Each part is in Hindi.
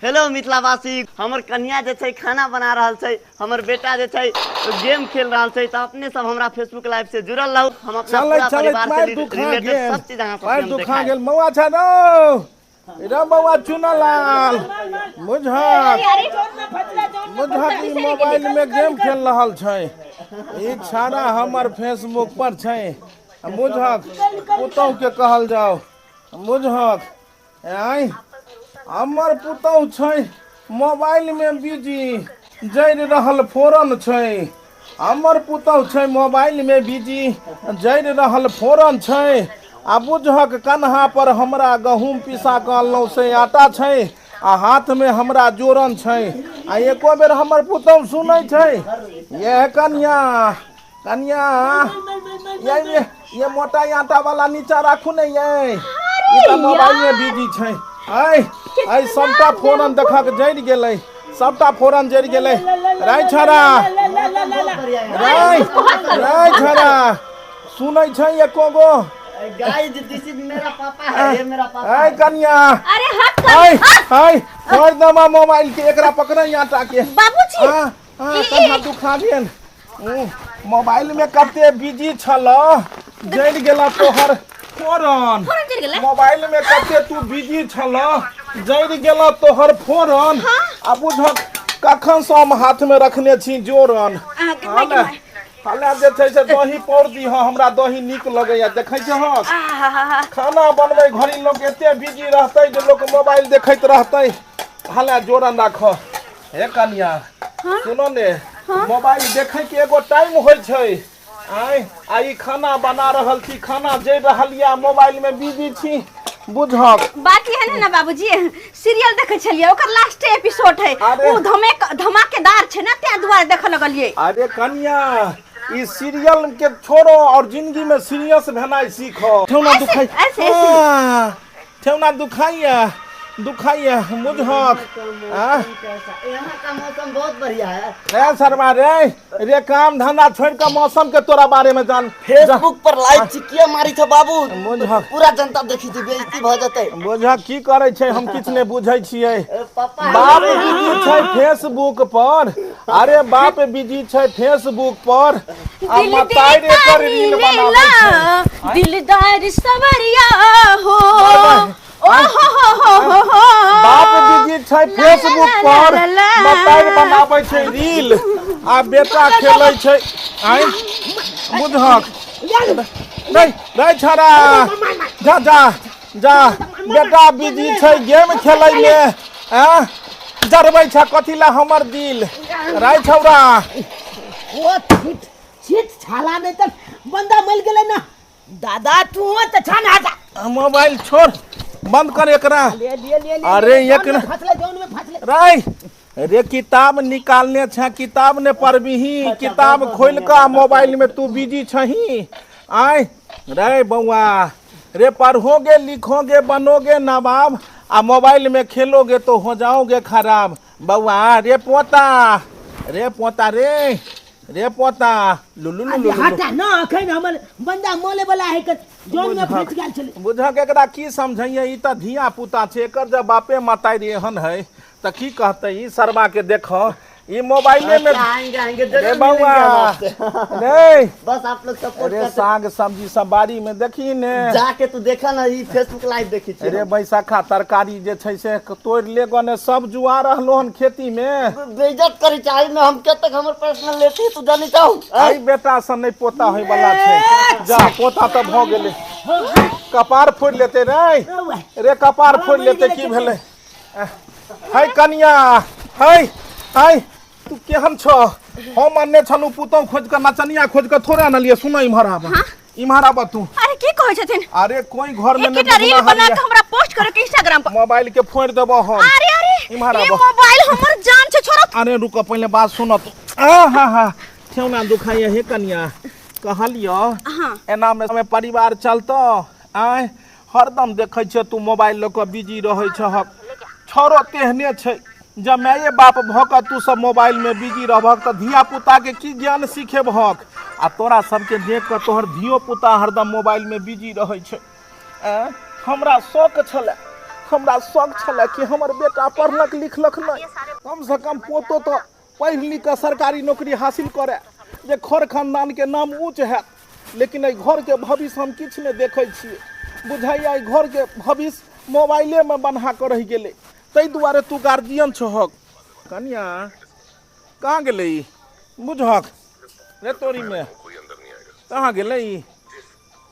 हेलो मिथिलावासी, हमर कन्या जे छै खाना बना रहल छै, हमर बेटा जे छै गेम खेल रहल छै। तो अपने सब हमरा फेसबुक लाइव से जुड़ल रहू। हम अपना पूरा परिवार से रिलेटेड सब चीज अहाँ सबके हम देखाएब। गेल मौआ छ न रे मौआ चुनलाल मुझहक की मोबाइल में गेम खेल रहल छै। ई छाड़ा हमर फेसबुक पर छै। मुझहक पुतौह के कहल जाओ। मुझहक आई हमर पुतौह छै मोबाइल में बिजी जरि रहल फोरन छै। हमर पुतौह छै मोबाइल में बिजी जरि रहल फोरन छै। आ बुझहक कन्हा पर हमरा गहूम पिसा के अनलहुँ से आटा छै आ हाथ में हमरा जोरन छै। आ एको बेर हमर पुतौह सुनै छै। ये कन्या कन्या ये मोटा आटा वाला नीचा राखू ने ये तो मोबाइल में बिजी छै। आई सबटा फोरन देखक जरि गेलै। सबटा फोरन जरि गेलै। राय छड़ा राय छड़ा सुनै छै एको गो। गाइस दिस इज मेरा पापा है, ये मेरा पापा है। कन्या अरे हट कर छोड़ दमा मोबाइल के एकरा पकड़ै आटा के। बाबूजी कन्हा दुखा गेल। मोबाइल में कते बिजी छल जरि गेला तोहर फोरन। मोबाइल में कते तू बिजी छल जरि गेला तोहर फोरन। आ बुझक कखन से हम हाथ में रखने छी जोरन। हला जे छै से दही पौर दी। हमरा दही नीक लगैया देखै छ। खाना बनबै घड़ी लोग एते बिजी रहतै जे लोग मोबाइल देखैत रहतै। हला जोरन राख। हे कन्या सुनो ने मोबाइल देखे के एगो टाइम होइ छै। आई खाना बना रहल छी, खाना जरि रहल या मोबाइल में बिजी छी। बुझक बात ये है ना बाबूजी, सीरियल देखे छलिए ओकर लास्ट एपिसोड है। वो धमाकेदार छै ना, त्या दुआरे देखे लगलिए। अरे कन्या ई सीरियल के छोड़ो और जिंदगी में सीरियस भेनाइ सीखो। ठेवना दुखाई ठेवना दुखाइया मुझहक। यहाँ का मौसम बहुत बढ़िया है। शर्मा रे काम धंधा छोड़ के मौसम के तोरा बारे में जान। फेसबुक पर लाइव चिकिया मारी था बाबू, मुझहक पूरा जनता देखी थी, बेइज्जती भ जते। मुझहक की करे छै हम किछ ने बुझै छियै। पापा बाप बिजी छै फेसबुक पर। अरे बाप बिजी छै फेसबुक पर। आ मताई रे कर रील बनाबै छै। दिलदार सवरिया हो बाप बिजी छै फेसबुक पर मताई बनाबै छै रील। आ बेटा खेलै छै। आई बुझहक नहीं रे छड़ा जा जा जा। बेटा बिजी छै गेम खेलै में। जरबै छ कथी ला हमर दिल। राय छौरा ओ छिट छाला नहीं तो बंदा मिल गेले ना। दादा तू त छान हटा। मोबाइल छोड़ बंद कर एकरा। ले अरे एक फसले जौन में फसले। राय रे किताब निकालने छ, किताब ने पढ़बिही। किताब खोल का मोबाइल में तू बिजी छही। आय रे बउआ रे पढ़ोगे लिखोगे बनोगे नवाब, आ मोबाइल में खेलोगे तो हो जाओगे खराब। बउआ रे पोता रे पोता लुलु लुलु हटा ना अखन हमर बंदा मोले वाला है के जौन में फंस गेल छले। बुझक एकरा की समझैया। ई त धिया पुता छै, एकर जब बापे माताई रे एहन है त की कहते। ई शर्मा के देखो ई मोबाइले में आएंगे रे बउआ रे बस आप लोग सपोर्ट अरे करते। साग सब्जी सब बाड़ी में देखी ने जाके तू देखा ना, ई फेसबुक लाइव देखी छी। अरे बैसाखा तरकारी जे छै से तोड़ ले गने सब जुआ रहलो हन खेती में। बेइज्जत करी चाही में हम के तक हमर पर्सनल लेती तू जानी चाहू। आई बेटा से नहीं पोता होय वाला छै। जा पोता त भ गेले। कपार फोड़ लेते रे कपार फोड़ लेते की भेले। हाय कन्या हाय तू केहन छ। हम अन्ने छलू पुतौ खोज के नचनिया खोज के थोड़ा न लिए। सुनो इम्हर आबा तू। अरे की कहै छथिन। अरे कोई घर में एकटा रील बना के हमरा पोस्ट करे के इंस्टाग्राम पर। मोबाइल के फोड़ देबो हम। अरे इम्हर ये आबा। मोबाइल हमर जान छै छोरा। अरे रुको पहले बात सुनो तू। हा ठेवना दुखाइया हे कन्या कहलियो एना में परिवार चलतो। आय हरदम देखै छ तू मोबाइल ल के बिजी रहै छ। छोरो तेहने छै। जब माये बाप भक तू सब मोबाइल में बिजी रहबक तो धिया पुता के की ज्ञान सीखेबहक। आ तोरा सबके देख के तोहर धियो पुता हरदम मोबाइल में बिजी रहै छै। हमरा शौक छले हमरा शौक छले कि हमर बेटा पढ़लक लिखलक नहीं, कम से कम पोतो तो पढ़ लिख के सरकारी नौकरी हासिल करे जे घर खानदान के नाम ऊँच है। लेकिन एहि घर के भविष्य हम किछु नहीं देखे छियै। बुझाइया एहि घर के भविष्य मोबाइले में बन्हा कर रह गेले। तै दुआरे तू गार्जियन छहक। कन्या कहाँ गेले बुझहक रे तोरी में कहाँ गेले?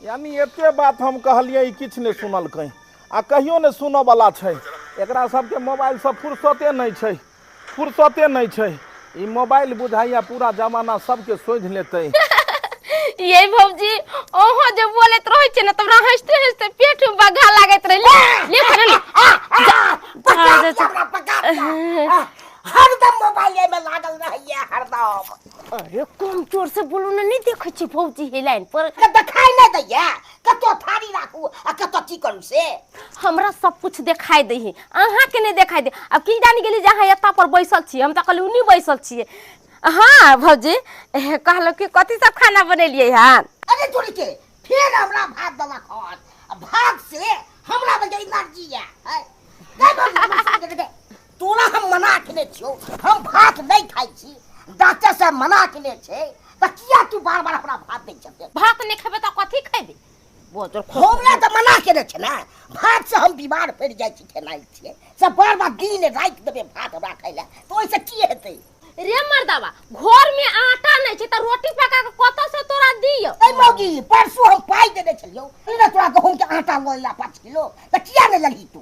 यानी एते बात हम कहलिए किछु नहीं सुनलकै आ कहियो नहीं सुनऽ वाला छै। एकरा सबके मोबाइल से फुर्सते नहीं छै, फुर्सते नहीं छै। ई मोबाइल बुझाइया पूरा जमाना सबके सोझ लेतै। ये भौजी ओहो जब बोलत रहै छै न तोरा हंसते हंसते पेट में बगा लागत रहे। ले हरदम मोबाइल में लागल रहिए हरदम। अरे कम जोर से बोलो ना, नहीं देखै छी भौजी हे लाइन पर देखाई नहीं दैया कतो थारी राखू आ कतो चिकन से। हमरा सब कुछ दिखाई दे है, अहाँ के नहीं दिखाई दे। अब की जानी गेली जहाँ एता पर बैसल छी, हम त कहली उनी बैसल छिए। हाँ भौजी कहलो कि कथी सब खाना बनेलिए हां? अरे तोरी के फिर हमरा भात दला खान, भात से हमरा में एनर्जी है। गई तोरा हम मना केने छियो, हम भात नहीं खाई छी, डॉक्टर से मना केने छे, त किया तू बार-बार हमरा भात दै छते? भात नहीं खेबे त कथी खेबे? हमरा त मना केने छे ना, भात से हम बीमार पड़ जाय छी, खेनाइ छिए सब बार-बार दिन रात देबे भात हमरा खाइला, तो ओइसे की हेतै? रे मर्दावा घर में आटा नहीं छै त रोटी पका के कत से तोरा दियो? ए मौगी परसू हम पाई देने छलियो, इने तोरा गहूम के आटा लइला 5 किलो, त किया नहीं लगी तू?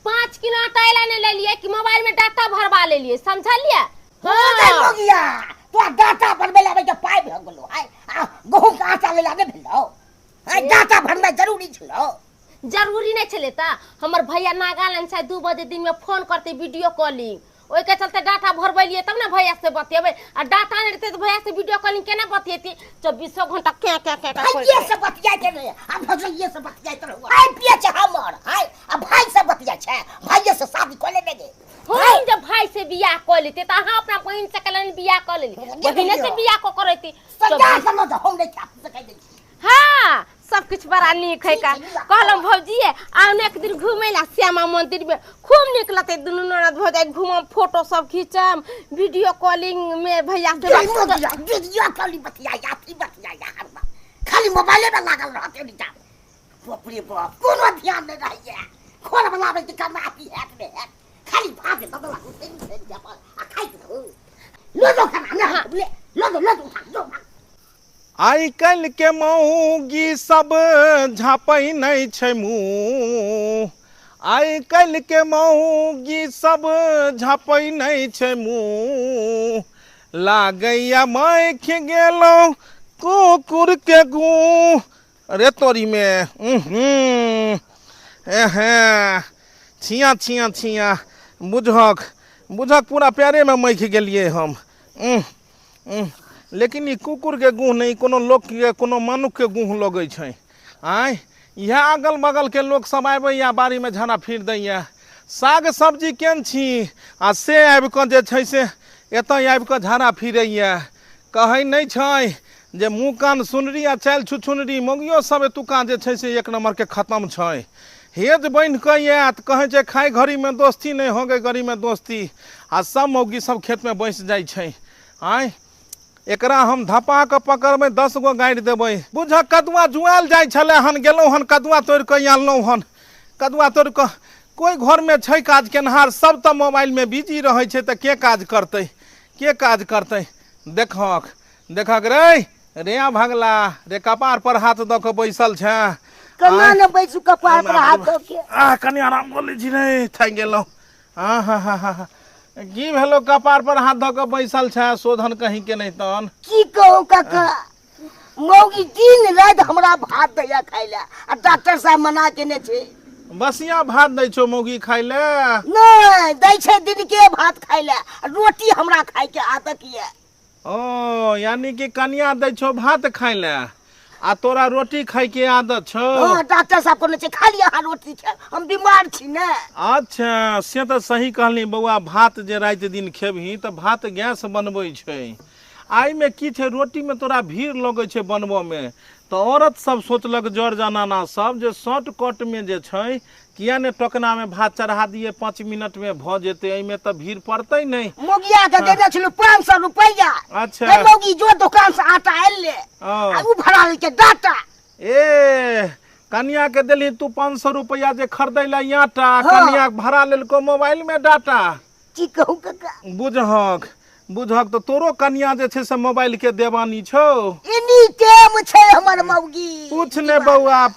5 किलो आटा एला ने ले लिए कि मोबाइल में डाटा भरवा ले लिए, समझलिए? हां मौगिया तोरा डाटा बनबे लाबे के पाई भ गेलो, हाय गहूम के आटा लइला ने भेलो, हाय डाटा भरना जरूरी छलो। जरूरी नहीं छले त हमर भैया नागालैंड से 2 बजे दिन में फोन करते वीडियो कॉलिंग, ओइ के चलते डाटा भरबैलिए तब ना भैया से बतियेबे। आ डाटा नहीं रहते तो भैया से वीडियो कॉलिंग केना बतियेती? 24 घंटा क्या ये से बतियाय के रे, अब भजइए से बतियाय त रहू, हाय पिए छ हमर, हाय अब भाई से बतियाय छ, भाई से शादी कर ले दे। हम जब भाई से बियाह कर लेते त अहाँ अपना बहन से कलन बियाह कर लेली, बहन से बियाह को करैती सजा समझ हम नहीं खा सकै दै। हां सब कुछ बड़ा नीक है का। कहलम भौजी आउने एक दिन घुमेला श्यामा मंदिर में, खूब निक लगते दुनू ननद भौजाई घूमम, फोटो सब खींचम, वीडियो कॉलिंग में भैया से वीडियो कॉलिंग बतियाया की बतियाया हरदम खाली मोबाइल में लागल रहते नीचा। बाप रे बाप कोनो ध्यान नहीं रहिए, खोल बनावे के करना आती है में खाली भाग बदला से जापा आ खाई दो लो दो खाना ना लो दो। आइ काल्हि के मौगी सब झाँपै नहीं छै मुँह, आइ काल्हि के मौगी सब झाँपै नहीं छै मुँह, लागैया मैख गेलौं कुकुर के गूँ। अरे तोरी में छिया छिया छिया बुझक बुझक पूरा प्यारे में मैख गेलिए हम। लेकिन ई कुकुर के गुह नहीं, कोनो लोक के कोनो मनुख के गुह लगे छै। आय यहाँ अगल बगल के लोग सब आबे या बाड़ी में झाना फिर दैया, साग सब्जी केन छी आ से आबि के जे छै से एतय आबि के झाना फिरैया। कहै नहीं छै जे मुँह कान सुनरी आ चाल छुछुनरी मौगियो सब एतुका जे छै से 1 नंबर के खत्म छै। हेज बन के आयत कहे छै खाई घड़ी में दोस्ती नहीं हो गई घड़ी में दोस्ती, आ सब मौगी सब खेत में बैस जाइ छै। आय एकरा हम धपा के पकड़बै 10 गो गाड़ि देबै। बुझ कदुआ जुआल जाइ छले हन, गेलौं हन कदुआ तोड़ के आनलौं हन, कदुआ तोड़ के कोई घर में छै काज केनहार, सब तो मोबाइल में बिजी रहे छै, त के काज करतै, के काज करतै? देखक देखक रे रे भगला रे कपार पर हाथ द के बैसल छै, कना न बैसु कपार पर हाथ द के। कनी आराम कर लै छी रे, थाकि गेलौं। हा की भेलो कपार पर हाथ धऽ के बैसल छै, शोधन कहीं के नहीं तन की कहू काका, मौगी दिन रात हमरा भात दैया खाइला, आ डॉक्टर साहब मना केने छै। बसिया भात दै छौ मौगी खाइ ले? नहीं दै छै दिन के भात खाइला, रोटी हमरा खाइ के आदत ये। ओ यानी कि कनिया दै छौ भात खाइ ले आ तोरा रोटी खाइ के आदत छौ? हां डॉक्टर साहब कहने छै खाली अहाँ रोटी खा, हम बीमार छी ने। अच्छा से तो सही कहली बउआ, भात जे रात दिन खेबही त भात गैस बनबै छै। आई में की छै रोटी में तोरा भीड़ लगे छै बनबो में, तो औरत सब सोचलक जड़ जनाना सब जे शॉर्टकट में जे छै किया ने टोकना में भात चढ़ा दिए 5 मिनट में भ जेते एमे त भीड़ पड़तै नहीं। मोगिया के देने छलु 500 रुपया। अच्छा ए मोगी जो दुकान से आटा एले आ उ भरा के डाटा। ए कन्या के देली तू 500 रुपया जे खरीदै ला आटा, कन्या भरा लेलको मोबाइल में डाटा। की कहू काका बुझक तो तोरो कन्या जे छे से मोबाइल के देवानी छौ। इनी टेम छे हमर मौगी। पूछ ने बउआ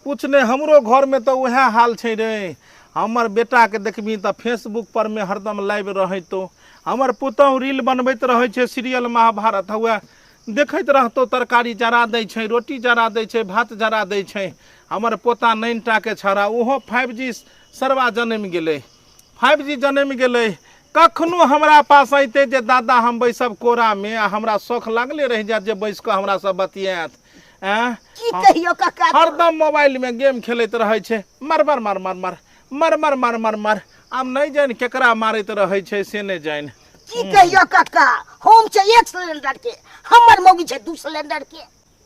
पूछ ने हमरो घर में तो वह हाल छे रे। हमर बेटा के देखबी त फेसबुक पर में हरदम लाइव रहे तो हमर पुतौ रील बनबैत रहे छे सीरियल महाभारत हुआ देखैत रहतो तरकारी जरा दै छे, रोटी जरा दै छे, भात जरा दै छे। हमर पोता 9टा के छड़ा ओहो 5G सरवा जन्म गेलै 5G जन्म गेलै। कखनो हमरा पास अइते जे दादा हम बैसब कोरा में आ हमरा शौक लागले रह जात जे बैस के हमरा सब बतियात। की कहियो काका हरदम मोबाइल में गेम खेलैत रहे छे। मर मर मर मर मर मर मर मर मर मर आब नहीं जान केकरा मारैत रहे छे से नहीं जान। की कहियो काका हम छे 1 सिलेंडर के, हमर मौगी छे 2 सिलेंडर के।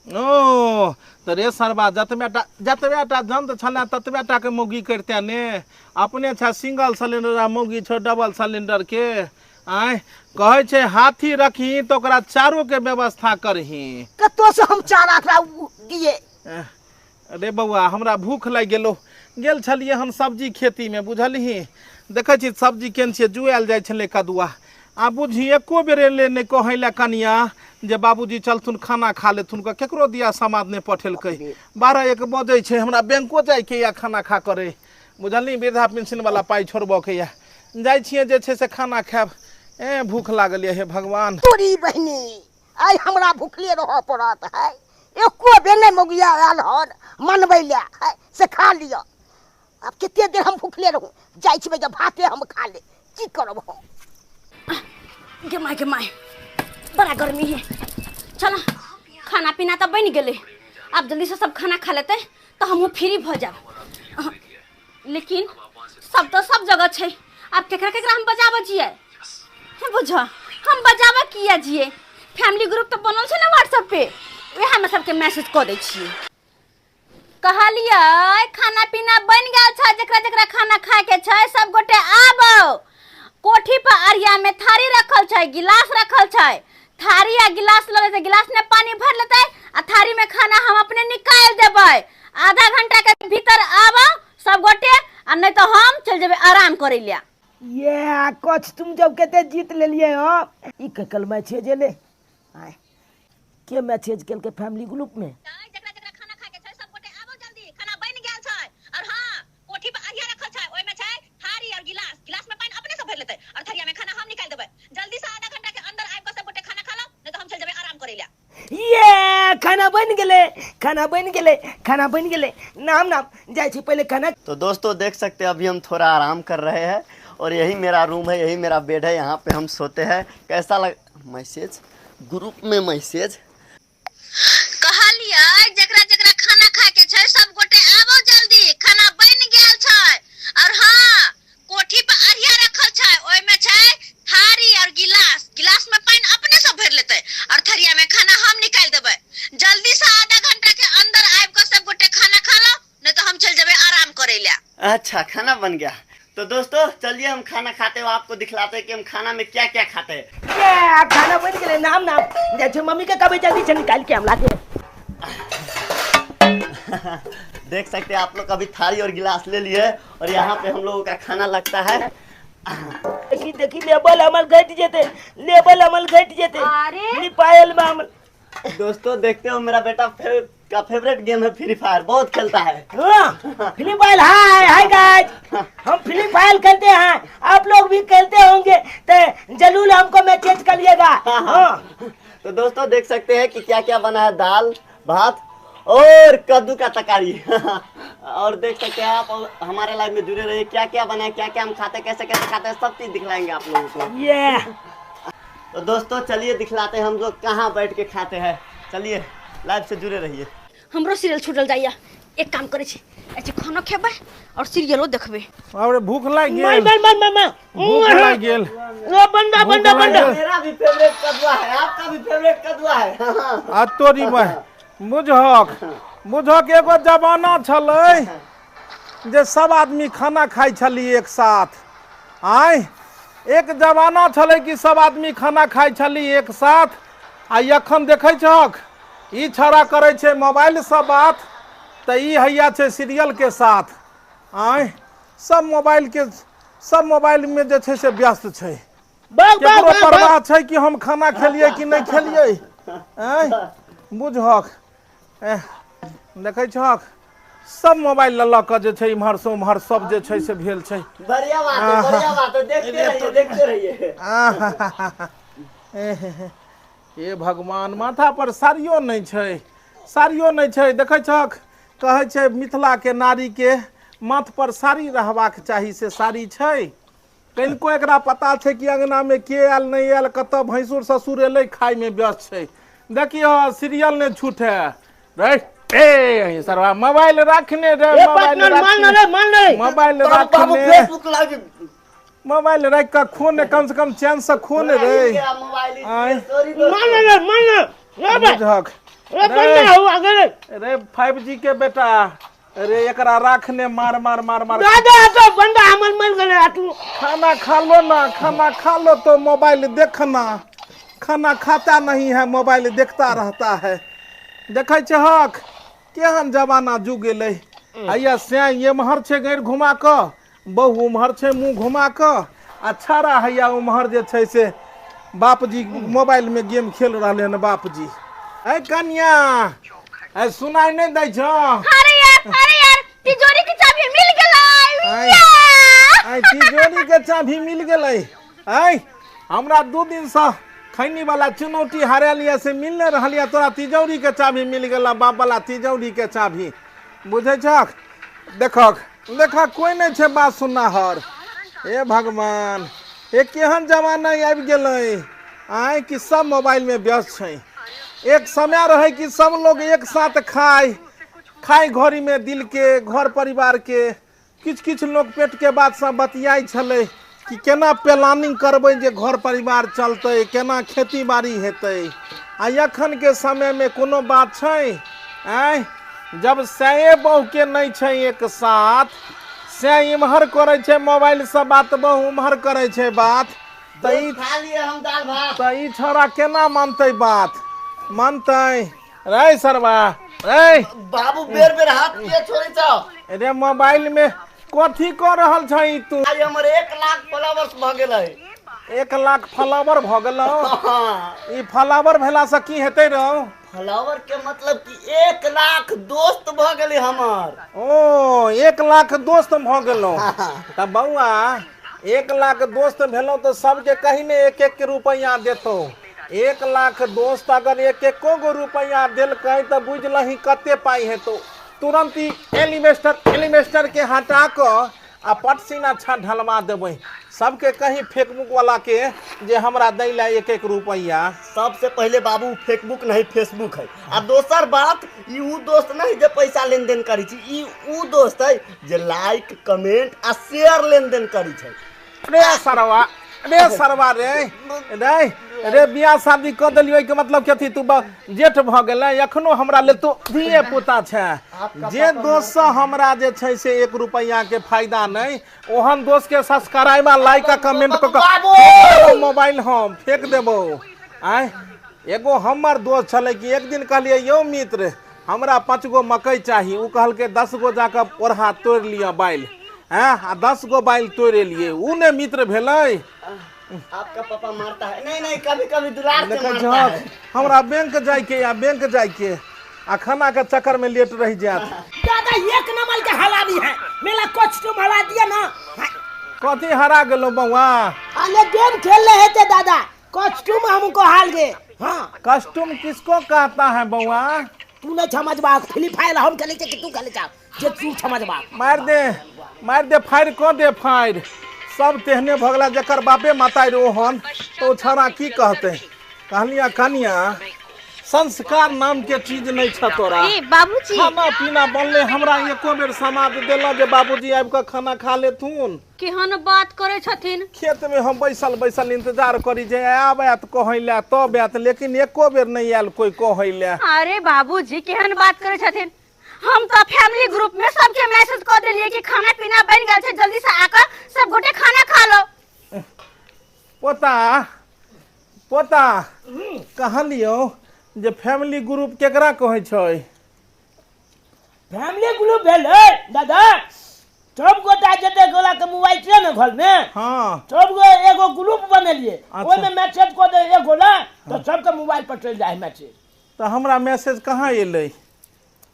ओ तो रे सरबा जतबेटा जंत छला ततबेटा के मौगी करते ने। अपने छा सिंगल सिलेंडर आ मौगी छो डबल सिलेंडर के। आय कहे छे हाथी रखी तो ओकरा चारों के व्यवस्था करही। कतो से हम चारा एकरा दिए। अरे बउआ हमरा भूख लग गेल छलिए हम सब्जी खेती में बुझलही। देखे छी सब्जी केन छे जुआल जाय छले कदुआ आ बुझी एको बेर ले ने कहैला कनिया जे बाबूजी चलथुन खाना खा लेथुन के केकरो दिया समाद ने पठेलकै। 12-1 बजे छे हमरा बैंको जाय के या खाना खा करे बुझलनी। वृद्धा पेंशन वाला पाई छोड़बो के या जाय छिए जे छे से खाना खाब। ए भूख लागल हे भगवान। तोरी बहनी आइ हमरा भूखले रह पड़त है। एको बेर ने मोगिया आल हन मनबै ले है से खा लियो। अब कितने देर हम भूखले रहूं जाय छी जब भाते हम खा ले की करब हम। के माय बड़ा गर्मी है। चलो खाना पीना तो बन गेले अब जल्दी से सब खाना खा लेते तो हम फ्री भ जाब। लेकिन सब तो सब जगह छे अब केकरा केकरा हम बजाबे जिए बुझ हम बजाबे किया जिए। फैमिली ग्रुप तो बनल छे ना व्हाट्सएप पे वह में सबके मैसेज कर दै छिए। कहलिए खाना पीना बन गेल छ जकरा जकरा खाना खाए के छै सब गोटे आबो। कोठी पर अरिया में थारी रखल छै गिलास रखल छै। थारी आ गिलास लगे से गिलास में पानी भर लेते आ थारी में खाना हम अपने निकाल देबै। आधा घंटा के भीतर आबो सब गोटे आ नहीं तो हम चल जेबे आराम करे लिया। ये कोच तुम जब कहते जीत ले लिए हो ई कल मैसेज ले आए के मैसेज केल के फैमिली ग्रुप में जकरा जकरा खाना खाए के छै सब गोटे आबो जल्दी खाना बन गेल छै। और हां कोठी पर अरिया रखल छै ओय में छै थारी और गिलास में पानी अपने से भर लेते और थरिया में खाना हम निकाल देबै। जल्दी से आधा घंटा के अंदर आइ के सब गोटे खाना खा लो नहीं तो हम चल जेबे आराम करे लिया। ये खाना बन गेले नाम जाय छी पहले खाना। तो दोस्तों देख सकते हैं अभी हम थोड़ा आराम कर रहे हैं और यही मेरा रूम है यही मेरा बेड है यहाँ पे हम सोते हैं। कैसा लग मैसेज ग्रुप में मैसेज कहलिए जकरा जकरा खाना खाए के छै सब गोटे आबो जल्दी खाना बन गेल छै। और हां कोठी पर अरिया रखल छै ओय में छै थारी और गिलास में पानी अपने से भर लेते और थरिया में खाना हम निकाल देबै। जल्दी से आधा घंटा के अंदर आइब के सब गोटे खाना खा लो नहीं तो हम चल जेबे आराम करे ले। अच्छा खाना बन गया। तो दोस्तों चलिए हम खाना खाते हुए आपको दिखलाते हैं कि हम खाना में क्या क्या खाते हैं। ये खाना बन गेले नाम जैसे मम्मी के कभी जल्दी से निकाल के हम लाते। देख सकते हैं आप लोग अभी थाली और गिलास ले लिए और यहाँ पे हम लोगों का खाना लगता है। देखी लेवल अमल घट जेते अरे पायल में अमल। दोस्तों देखते हो मेरा बेटा का फेवरेट गेम है फ्री फायर बहुत खेलता है। फ्री फायर हाय गाइस हम फ्री फायर खेलते हैं आप लोग भी खेलते होंगे तो जरूर हमको मैसेज करिएगा। तो दोस्तों देख सकते हैं कि क्या क्या बना है दाल भात और कद्दू का तरकारी और देख सकते हैं आप हमारे लाइव में जुड़े रहिए। क्या क्या बना है क्या क्या हम खाते कैसे कैसे खाते हैं सब चीज दिखलाएंगे आप लोगों को। तो दोस्तों चलिए दिखलाते हैं हम लोग कहाँ बैठ के खाते हैं। चलिए लाइव से जुड़े रहिए। हमरो सीरियल छूटल जाइया एक काम करे छी ऐसे खाना खेबै और सीरियलो देखबै। अरे भूख लाग गेल भूख लाग गेल बंदा मेरा भी फेवरेट कदुआ है आपका भी फेवरेट कदुआ है। आ तोरी में बुझक एगो जमाना छलै जे सब आदमी खाना खाई छली एक साथ। आय एक जमाना छले कि सब आदमी खाना खाई छली एक साथ, आ अखन देखे छक ई छौड़ा करे छे मोबाइल से बात, तो ई हैया छे सीरियल के साथ। आय सब मोबाइल में जे छे से व्यस्त छे। केकरो परवाह छे कि हम खाना खेलिए कि नहीं खेलिए। आय बुझक देखे छक सब मोबाइल ल के जे छे इम्हर से उम्हर सब जे छे से भेल छे। बढ़िया बात है देखते रहिए। ए भगवान माथा पर साड़ियो नहीं छे देखे छक कहे छे मिथिला के नारी के माथ पर साड़ी रहबाक चाही, से साड़ी छे। कनिको एकरा पता छे कि अंगना में के आयल नहीं आयल, कत भैंसुर ससुर एले खाई में व्यस्त छे। देखियो सीरियल ने छूटे रे ए सरवा मोबाइल रखने रे, मोबाइल रख के खोने, कम से कम चैन से खोने रे। रे 5G के बेटा रे एकरा रखने मार मार मार मार। दादा तो बंदा हमर मन गले तू खाना खा लो ना, खाना खा लो तो मोबाइल देखना। खाना खाता नहीं है, मोबाइल देखता रहता है। देखे छहक केहन जमाना जुग गेले। आइया से ये महर छे गैर घुमा क, बहु उम्हर छे मुंह घुमा क, अच्छा हैया उम्हर जे छे से बापजी मोबाइल में गेम खेल रहले न। बापजी ए कन्या ए सुनाई नहीं दै छ? अरे यार तिजोरी की चाबी मिल गेलै। आई तिजोरी के चाबी मिल गेलै। आई हमरा 2 दिन से खैनी वाला चुनौती हारे लिया से मिलने रहलिया, तोरा तिजोरी के चाबी मिल गेला। बाप वाला तिजोरी के चाबी बुझे छक। देखक कोई नहीं छे बात सुनना हर। ए भगवान ए केहन जमाना आबि गेलै। आय कि सब मोबाइल में व्यस्त छे। एक समय रहे कि सब लोग एक साथ खाए घड़ी में दिल के घर परिवार के किछ लोग पेट के बात से बतियाई छले कि केना प्लानिंग करबै जे घर परिवार चलते, केना खेती बाड़ी हेतै। आ अखन के समय में कोनो बात छै? आय जब से बहू के नहीं छे एक साथ, से इम्हर करे छे मोबाइल से बात, बहू उम्हर करे छे बात, तो ई छोरा केना मानते बात? मानते रे सरवा रे बाबू बेर हाथ के छोड़ी छ। रे मोबाइल में कथी कर रहल छै तू? आई हमर 1 लाख फॉलोवर्स भ गेलै। 1 लाख फॉलोवर भ गेलौ? ई फॉलोवर भेला से की हेतै रौ? फॉलोवर के मतलब कि 1 लाख दोस्त भ गेलै हमर। ओ 1 लाख दोस्त भ गेलौ। त बौआ 1 लाख दोस्त भेलौ तो सबके कहीं ने 1-1 रुपया देतौ। 1 लाख दोस्त अगर 1-1 गो रुपया देलकै तो बुझ लही कते पाई हेतौ। तुरंत ही एलिमेस्टर के हटा क आ पटसीना छा ढलवा देबै। सबके कहीं फेसबुक वाला के जे हमरा दै ला 1-1 रुपया। सबसे पहले बाबू फेसबुक नहीं फेसबुक है। आ दोसर बात ई उ दोस्त नहीं जे पैसा लेन देन करी छी, ई उ दोस्त है जे लाइक कमेंट आ शेयर लेन देन करी छै। रे सरवा रे बियाह शादी क देलियो के मतलब कथी? तू जेठ भ गेलै एखनो हमरा ले तो धिये पुता छै। जे दोस्त से हमरा जे छै से 1 रुपया के फायदा नहीं, ओहन दोस्त के सब्सक्राइब लाइक आ कमेंट क मोबाइल हम फेंक देबो। आय एगो हमर दोस्त छले कि एक दिन कहलिए यौ मित्र हमरा 5 गो मकई चाही। उ कहलके 10 गो जाके ओढ़ा तोड़ लिया बैल। आ 10 गो बैल तोड़े लिए। उ ने मित्र भेलै। आपका पापा मारता है? नहीं कभी दुलार से मारता है। हमरा बैंक जाय के आ खाना के चक्कर में लेट रह जात। दादा 1 नंबर के हलाली है, मेरा कॉस्ट्यूम हरा दिया ना। कथी हरा गेलो बउआ? अरे गेम खेल रहे थे दादा, कॉस्ट्यूम हमको हार गए। हाँ कॉस्ट्यूम किसको कहता है बउआ? तू नहीं समझ बात। फ्री फायर हम खेले कि तू खेले जा जे तू समझ बात। मार दे फायर क दे फायर। सब तेहने भगला जकर बापे माता रोहन तो छौरा की कहते? कहलिया कनिया संस्कार नाम के चीज नहीं छ तोरा। बाबूजी खाना पीना बनले हमरा एको बेर समाद देला जे बाबूजी आबि के खाना खा लेथुन। केहन बात करे छथिन? खेत में हम बैसल इंतजार करी जे आबे त कहैला तब बात, लेकिन एको बेर नहीं आयल कोई कहैला। अरे बाबूजी केहन बात करे छथिन? हम तो फैमिली ग्रुप में सबके मैसेज कर दिलिए कि खाना पीना बन गया है, जल्दी से आकर सब गोटे खाना खा लो। पोता पोता कहलियो जे फैमिली ग्रुप केकरा कहै छै? फैमिली ग्रुप भेलै दादा, सब गोटा जते गोला के मोबाइल छै ने घर में, हाँ सब गो एगो ग्रुप बनेलिए, ओइ में मैसेज कर दे एक गोला तो सबके मोबाइल पर चल जाए मैसेज। तो हमरा मैसेज कहाँ एलै?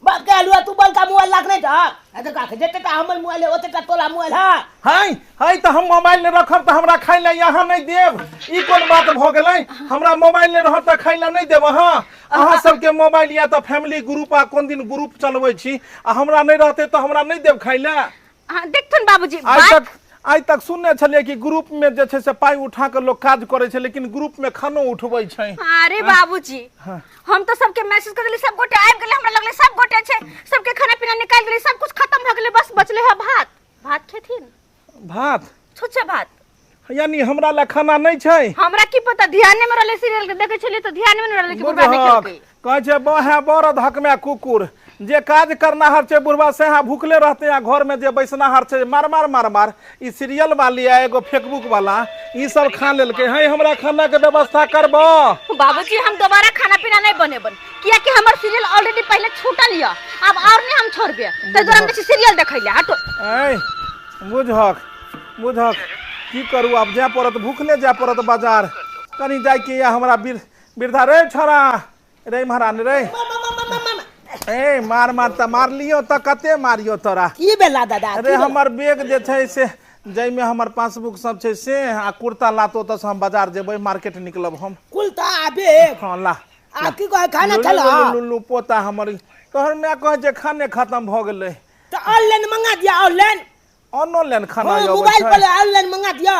बात कहलुआ तू बड़का मोबाइल लाखने था, अते का जते का हमर मोबाइल ओते का तोला मोबाइल है। हाय तो हम मोबाइल नहीं रखब तो हमरा खाइ ले यहाँ नहीं देब, ई कोन बात भ गेलै? हमरा मोबाइल नहीं रहत त खाइ ले नहीं देब अहाँ? अहाँ सबके मोबाइल या तो फैमिली ग्रुप आ कोन दिन ग्रुप चलबै छी आ हमरा नहीं रहते तो हमरा नहीं देब खाइ ले? देखथुन बाबूजी आइ तक सुनने छलिए कि ग्रुप में जे छै से पाई उठा के लोग काज करे छै, लेकिन ग्रुप में खानो उठबै छै। अरे बाबूजी हम तो सबके मैसेज कर दिली, सब गोटे आबि गेले, हमरा लगले सब गोटे छै, सबके खाना पीना निकाल दिली, सब कुछ खत्म भ गेले, बस बचले है भात। भात खेथिन? भात छुच्छे भात यानी हमरा ला खाना नहीं छै? हमरा की पता, ध्यान में रहले, सीरियल के देखे छलिए तो ध्यान में रहले कि बुढ़वा नहीं खेलकै। कहै छै बहे बरद हक में कुकुर, जे काज करना हर छै बुढ़वा से यहाँ भूखले रहते हैं, घर में जे बैसना हर छै मार मार मार मार। ई सीरियल वाली है एगो फेसबुक वाला, ई सब खा लेलके है, हमरा खाना के व्यवस्था करबो? बाबूजी हम दोबारा खाना पीना नहीं बनेबन, किया कि हमर सीरियल ऑलरेडी पहले छूटल या, अब और नहीं हम छोड़बे, त जोरा में सीरियल देखैले हटो। ए बुझक की करू, अब जाय पड़त, भूखले जाय पड़त बाजार, कनी जाय के या हमरा वृद्धा रे छोरा रे महारान रे ए मार त मार लियो त कते मारियो तोरा? की बेला दादा? अरे हमर बैग जे छै से जै में हमर पासबुक सब छै से आ कुर्ता लातो त हम बाजार जेबै, मार्केट निकलब हम। कुलता आबे हां ला आ की कहे खाना खला? लुल्लू पोता हमर तोहर मैं कहे जे खाने खत्म भ गेलै तो ऑनलाइन मंगा दिया, ऑनलाइन खाना हाँ, मोबाइल पर ऑनलाइन मंगा दिया।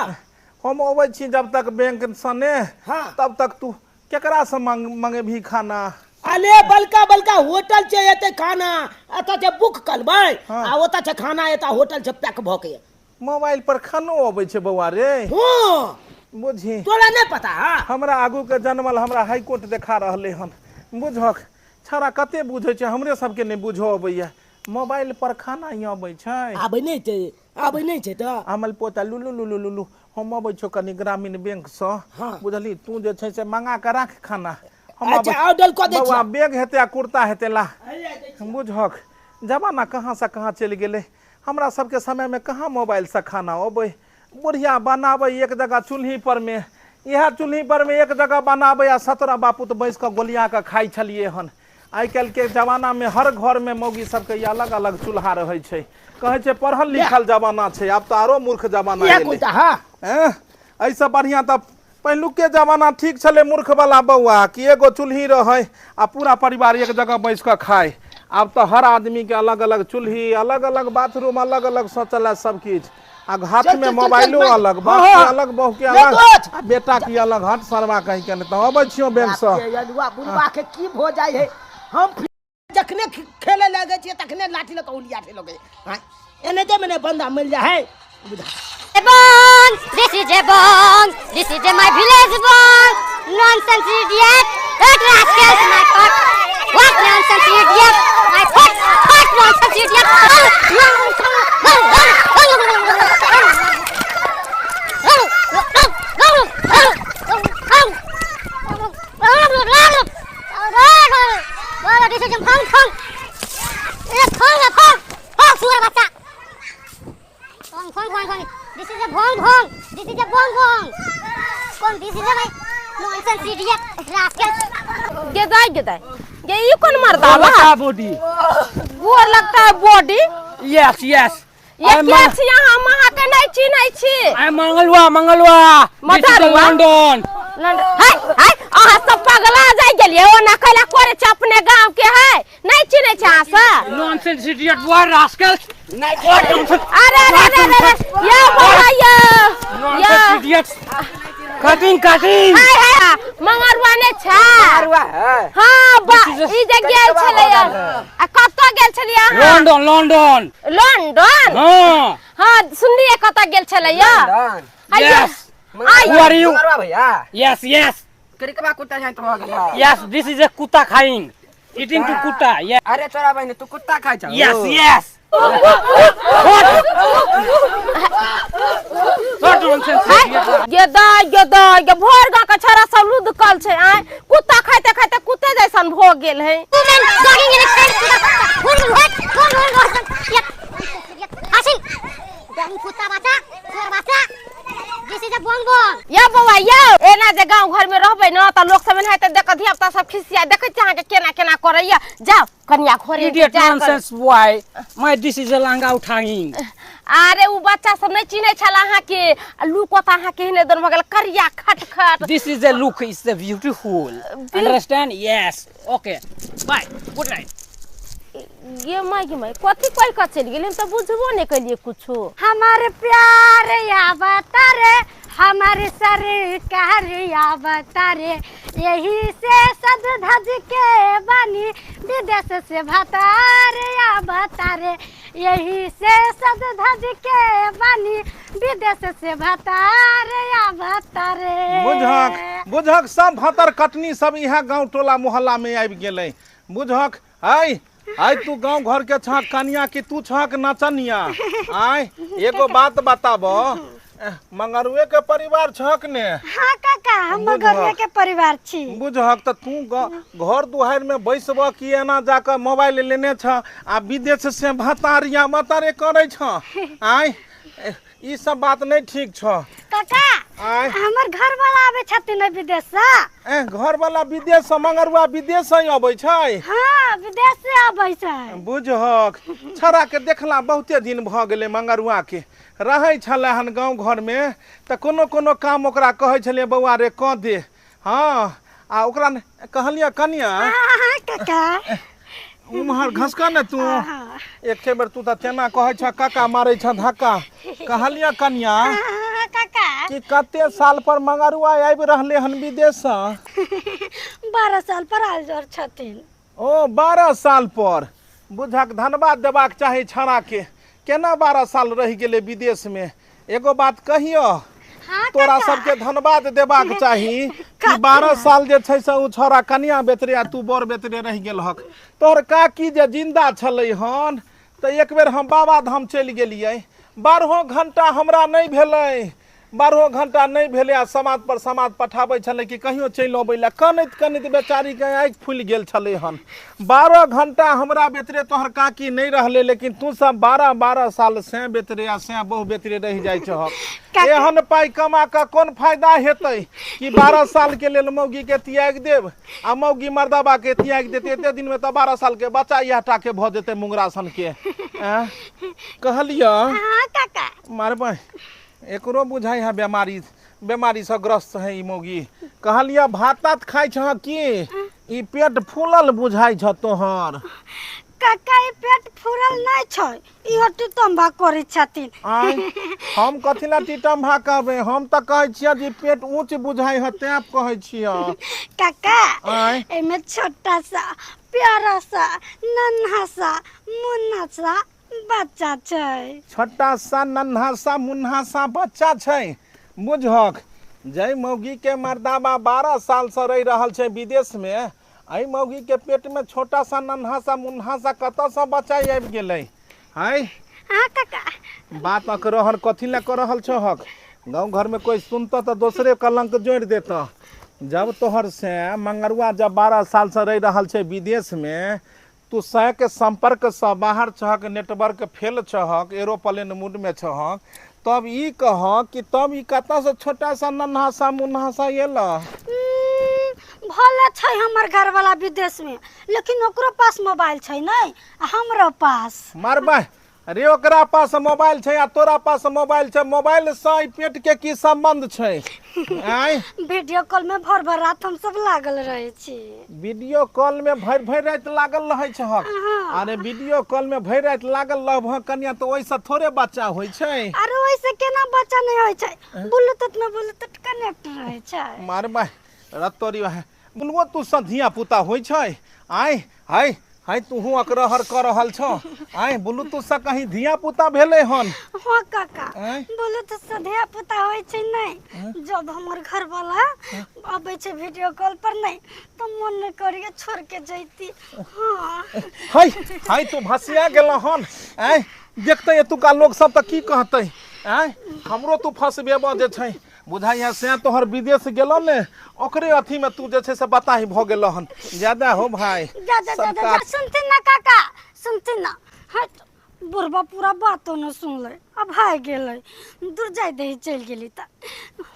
हम अबै छी जब तक बैंक सने, हाँ। तब तक तू केकरा से मांगे भी खाना? अरे बलका बलका होटल से एते खाना, एता से बुक करबै आ ओता से खाना एता होटल से पैक भ के मोबाइल पर खानो अबै छै बौआ रे? हां बुझी तोरा नहीं पता है? हमरा आगू के जनमल हमरा हाई कोर्ट देखा रहले हन, बुझक छाड़ा कते बुझै छै, हमरे सबके नहीं बुझो अबैया। मोबाइल पर खाना ही अबै छै, आबै नहीं छै त हमल पोता लुलु हम अबै छौ कनी ग्रामीण बैंक से, बुझली तू जे छै से मंगा के राख खाना, हम अच्छा ऑर्डर क दे बौआ बैग हेते आ कुर्ता हेते ला। बुझक जमाना कहाँ से कहाँ चल गेले, हमरा सबके समय में कहाँ मोबाइल से खाना अबै, बुढ़िया बनाबै एक जगह चूल्ही पर में, यह चूल्ही पर में एक जगह बनाबै आ 17 बापूत बैस के गोलिया के खाई छलिए हन। आई कल के जमाना में हर घर में मौगी सबके अलग अलग चूल्हा रहे छै, कहे छै पढ़ल लिखल जमाना छै, अब तो आरो मूर्ख जमाना है। ऐसा बढ़िया तब पहलुके जमाना ठीक छले मूर्ख वाला बउआ, कि एगो चूल्ही रहे आ पूरा परिवार एक जगह बैस के खाए। अब तो हर आदमी के अलग अलग चूल्ही, अलग अलग बाथरूम, अलग अलग शौचालय सब किछ, आ हाथ में मोबाइलो अलग, बाप के अलग, बहू के अलग, आ बेटा की अलग। हट सरवा कहीं के तो अबै छियो बैंक से। यदुआ बुढ़वा के की हो जाय है, हम जखने खेले लगे छिए तखने लाठी लक उलिया थे लगे। हां एने जे मने बंदा मिल जा है। Bong, this is a bong, this is my village bong. Nonsense idiot, that rascal my pot. What nonsense idiot, my pot nonsense idiot. This is a bong, This is a bong. This is a bong. This is a my nonsense idiot, rascal. गेदाय ये ई कौन मर्दा है? बॉडी गोर लगता है बॉडी। यस ये क्या छी यहाँ महाते नहीं छी? आई मंगलवा लंदन। हाय आहा सब पगला जाय गेलिए, ओ ना कला करे छ अपने गांव के है, नहीं चिन्है छ आहा से? Nonsense idiot boy rascal. अरे ये भैया नॉनसेंस इडियट कटिंग हाय मंगरवा ने छ मंगरवा है। हां बा ई जे गेल छले आ कत गेल छलिए? लंदन हां सुनलिए कत गेल छले London. Yes Who are you? Yes. करिकबा कुत्ता जाय तो हो गेल। Yes, this is a कुत्ता खाइंग। Eating to kutta. Yeah. अरे तोरा बहन तू कुत्ता खाइ छ Yes, yes. What nonsense idiot. ये भोर गा के छरा सब लुद कल छै आय कुत्ता खाइते खाइते कुत्ते जैसन भ गेल है Women jogging in a Hasil. Dari kutta baca, suara baca. This is a bonbon. या बौआ यौ एना जे गांव घर में रहबै न त लोग सब है त देख धिया पुता सब खिसिया देखे चाह के केना केना करैया जाओ कन्या खोरे Idiot nonsense boy. My this is a langa uthanging. अरे उ बच्चा सब नहीं चिन्हे छला अहाँ के लुकोता अहाँ के हिने दन भगल करिया खटखट This is a look. It's a beautiful. Understand? Yes. Okay. Bye. Good night. ये माई कथी कोई का चल गेल हम त बुझबो नहीं कलिए कुछो हमारे प्यारे आवता रे हमारे सरकार आवता रे यही से सद धज के बनी विदेश से भतार आवता रे यही से सद धज के बनी विदेश से भतार आवता रे बुझक सब भतर कटनी सब यहाँ गांव टोला मोहल्ला में आबि गेलै बुझक आई तू गांव घर के छक कनिया कि तू छक नचनिया आई एगो बात बताबो मंगरुए के परिवार छक ने हां काका हम मंगरुए के परिवार छी बुझक त तू घर दुहार में बैसबो कि एना जाकर मोबाइल लेने छ आ विदेश से भतारिया मतरे करे छ आई ई सब बात नहीं ठीक छ काका हमर घर वाला आबे छथिन विदेश से घर वाला विदेश से मंगरुआ विदेश से आबै छै हां विदेश से आबै छै बुझक छरा के देखला बहुते दिन भ गेलै मंगरुआ के रहै छले हन गांव घर में त कोनो काम ओकरा कहै छले बौआ रे क दे हां आ ओकरा कहलिया कनिया काका उमहर घसका न तू एक बेर तू त तेना कहै छ काका मारै छ धक्का कहलिया कनिया काका कि कते साल पर मंगरुआ आबि रहले हन विदेश से 12 साल पर आल जोर छथिन ओ 12 साल पर बुझक धन्यवाद देबाक चाही छरा के केना 12 साल रह गेले विदेश में एगो बात कहियो तोरा सबके धन्यवाद देबाक चाही कि 12 साल जे छै से उ छोरा कन्या बेतरे आ तू बर बेतरे रह गेल हक तोहर काकी जे जिंदा छलै हन त एक बेर हम बाबा धाम चलि गेलियै 12 घंटा हमरा नहीं भेलै 12 घंटा नहीं भेले आ समाज पर समाज पठाबै छले कि कहियो चलि अबै ला कनित बेचारी के आँखि फूल गेल छले हन 12 घंटा हमरा बेतरे तोहर काकी नहीं रहले लेकिन तू सब 12 साल से बेतरे आ से बहु बेतरे रह जाय छ एहन पाई कमा का कोन फायदा हेतै कि 12 साल के लेल मौगी के त्याग देब आ मौगी मर्दाबा के त्याग देते एते दिन में त 12 साल के बच्चा इहटा के भ जेते मुंगरा सन के कहलिया हां काका मार भाई एकरो बुझाई है बीमारी से ग्रस्त है ई मौगी कहलिया भात खाइ छ कि ई पेट फूलल बुझाई छ तोहर काका ई पेट फूलल नहीं छ ई हट्टी तंबा करै छथिन हम कथिला टिटम्भा कहबे हम त कहै छियै जे पेट ऊंच बुझाई है तें कहै छियै काका एमे छोटा सा प्यारा सा नन्हा सा मुन्ना सा बच्चा छै छोटा सा नन्हा सा मुन्हा सा बच्चा छै बुझक जय मौगी के मर्दाबा 12 साल से रह रहल छै विदेश में आई मौगी के पेट में छोटा सा नन्हा सा मुन्हा सा कत सा बच्चा आबि गेलै हाय हां काका बात अकरहन कथि ला कर रहल छ हक गांव घर में कोई सुनता त दूसरे कलंक जोड़ देता जब तोहर से मंगरुआ जब 12 साल से रह रहल छै विदेश में तू सह के संपर्क से बाहर छहक नेटवर्क फेल छहक एरोप्लेन मूड में छहक तब ई कह कि तब ई कता से छोटा सा नन्हा सा मुन्हा सा एला भले छै हमर घर वाला विदेश में लेकिन ओकरो पास मोबाइल छै नहीं हमरो पास मारबा अरे ओकरा पास मोबाइल छै आ तोरा पास मोबाइल छै मोबाइल से पेट के की संबंध छै आय वीडियो कॉल में भर रात हम सब लागल रहे छी वीडियो कॉल में भर रात लागल रहे छ अरे वीडियो कॉल में भर रात लागल रहब कन्या तो ओइसे थोड़े बच्चा होय छै अरे ओइसे केना बच्चा नहीं होय छै ब्लूटूथ कनेक्ट रहे छै मारबा रतोरी बुलवा तू सधिया पुता होय छै आय हाय हाय तूहू अकरहर कर रहल छ आय ब्लूटूथ से कहीं धिया पुता भेले हन हां काका ब्लूटूथ से धिया पुता होय छै नहीं जब हमर घर वाला आबै छै वीडियो कॉल पर नहीं तो मन नहीं करिए छोड़ के जैती हां हाय हाय तू भसिया गेल हन आय देखते एतुका लोग सब त की कहतै आय हमरो तू फसबेबा जे छै बुझाइया से तोहर विदेश गेलो ने ओकरे अथी में तू जे छै से बताही भ गेल हन ज्यादा हो भाई सुनते ना काका सुनते ना हट बुढ़बा पूरा बातो न सुनले अब भाग गेलै दूर जाय दे चल गेली त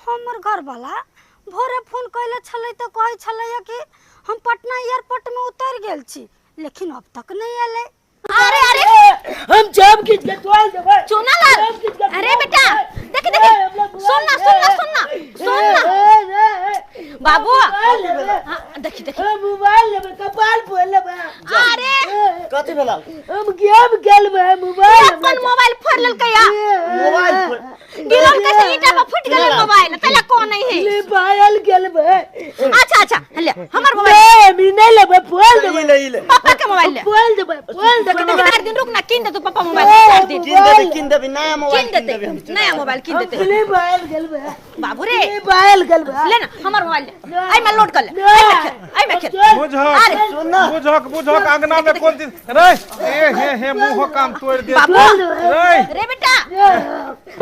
हमर घर वाला भोरे फोन कइले छलै त कहै छलै कि हम पटना एयरपोर्ट में उतर गेल छी लेकिन अब तक नहीं आले अरे अरे हम जब किस के तोड़ देबे चुना लाल अरे बेटा देख देख सुनना बाबू देखी देखी मोबाइल लेबे कपाल फोड़ लेबे अरे कथि भेला हम गेम खेलबे मोबाइल अपन मोबाइल फोड़ लेलकै या मोबाइल गिरल कैसे ईटा में फुट गेलै मोबाइल तला कोन नहीं है मोबाइल खेलबे अच्छा ले हमर मोबाइल मी नहीं लेबे फोड़ देबे ले पापा के मोबाइल ले फोड़ देबे चार दिन रुक ना किन दे तू पापा मोबाइल किन देबे नया मोबाइल किन देते नया मोबाइल किन देते मोबाइल खेलबे बाबू रे मोबाइल खेलबे ले ना हमर मोबाइल ले आई मैं लोड कर ले आई मैं खेल बुझक अंगना में कौन चीज रे हे मुंह काम तोड़ दे रे बेटा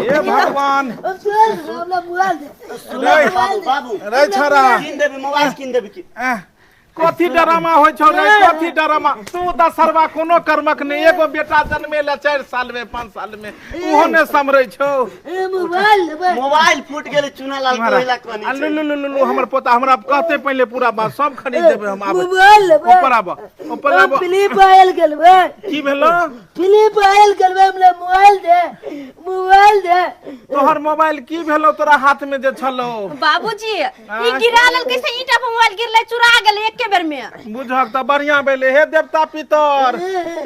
हे भगवान बाबू रे छरा किन देबे मोबाइल किन देबे की कथी डरामा होय छौ रे कथी डरामा तू त सरवा कोनो कर्मक ने एगो बेटा जन्मेला 4 साल में 5 साल में उहो ने समरै छौ मोबाइल फूट गेले चुना लाल कोइला कोनी लु हमर पोता हमरा कहते पहले पूरा बात सब खरीद देबे हम आब ऊपर आब मोबाइल खेलबे की भेलो मोबाइल खेलबे हमरा मोबाइल दे तोहर मोबाइल की भेलो तोरा हाथ में जे छलो बाबूजी ई गिरा लेल कैसे ईटा पर मोबाइल गिरले चुरा गेले एक बेर में बुझक त बढ़िया भेले हे देवता पितर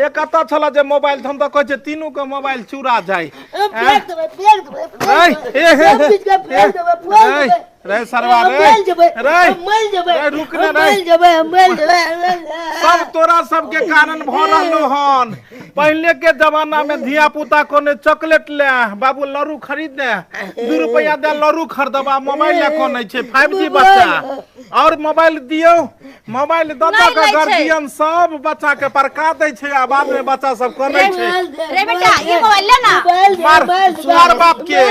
ए कत छला जे मोबाइल हम त कहै छै तीनू के मोबाइल चुरा जाय रे सरवा रे रुक ना रे सब तोरा सब के कारण भ रहलो हन पहले के जमाना में धिया पुता कोने चॉकलेट ले बाबू लरू खरीद दे 2 रुपया दे लरू खरीदबा मोबाइल ले कोने छै 5G बच्चा और मोबाइल दियो मोबाइल दादा का गार्जियन सब बच्चा के परका दै छै आ बाद में बच्चा सब कोने छै रे बेटा ये मोबाइल ले ना मार बाप के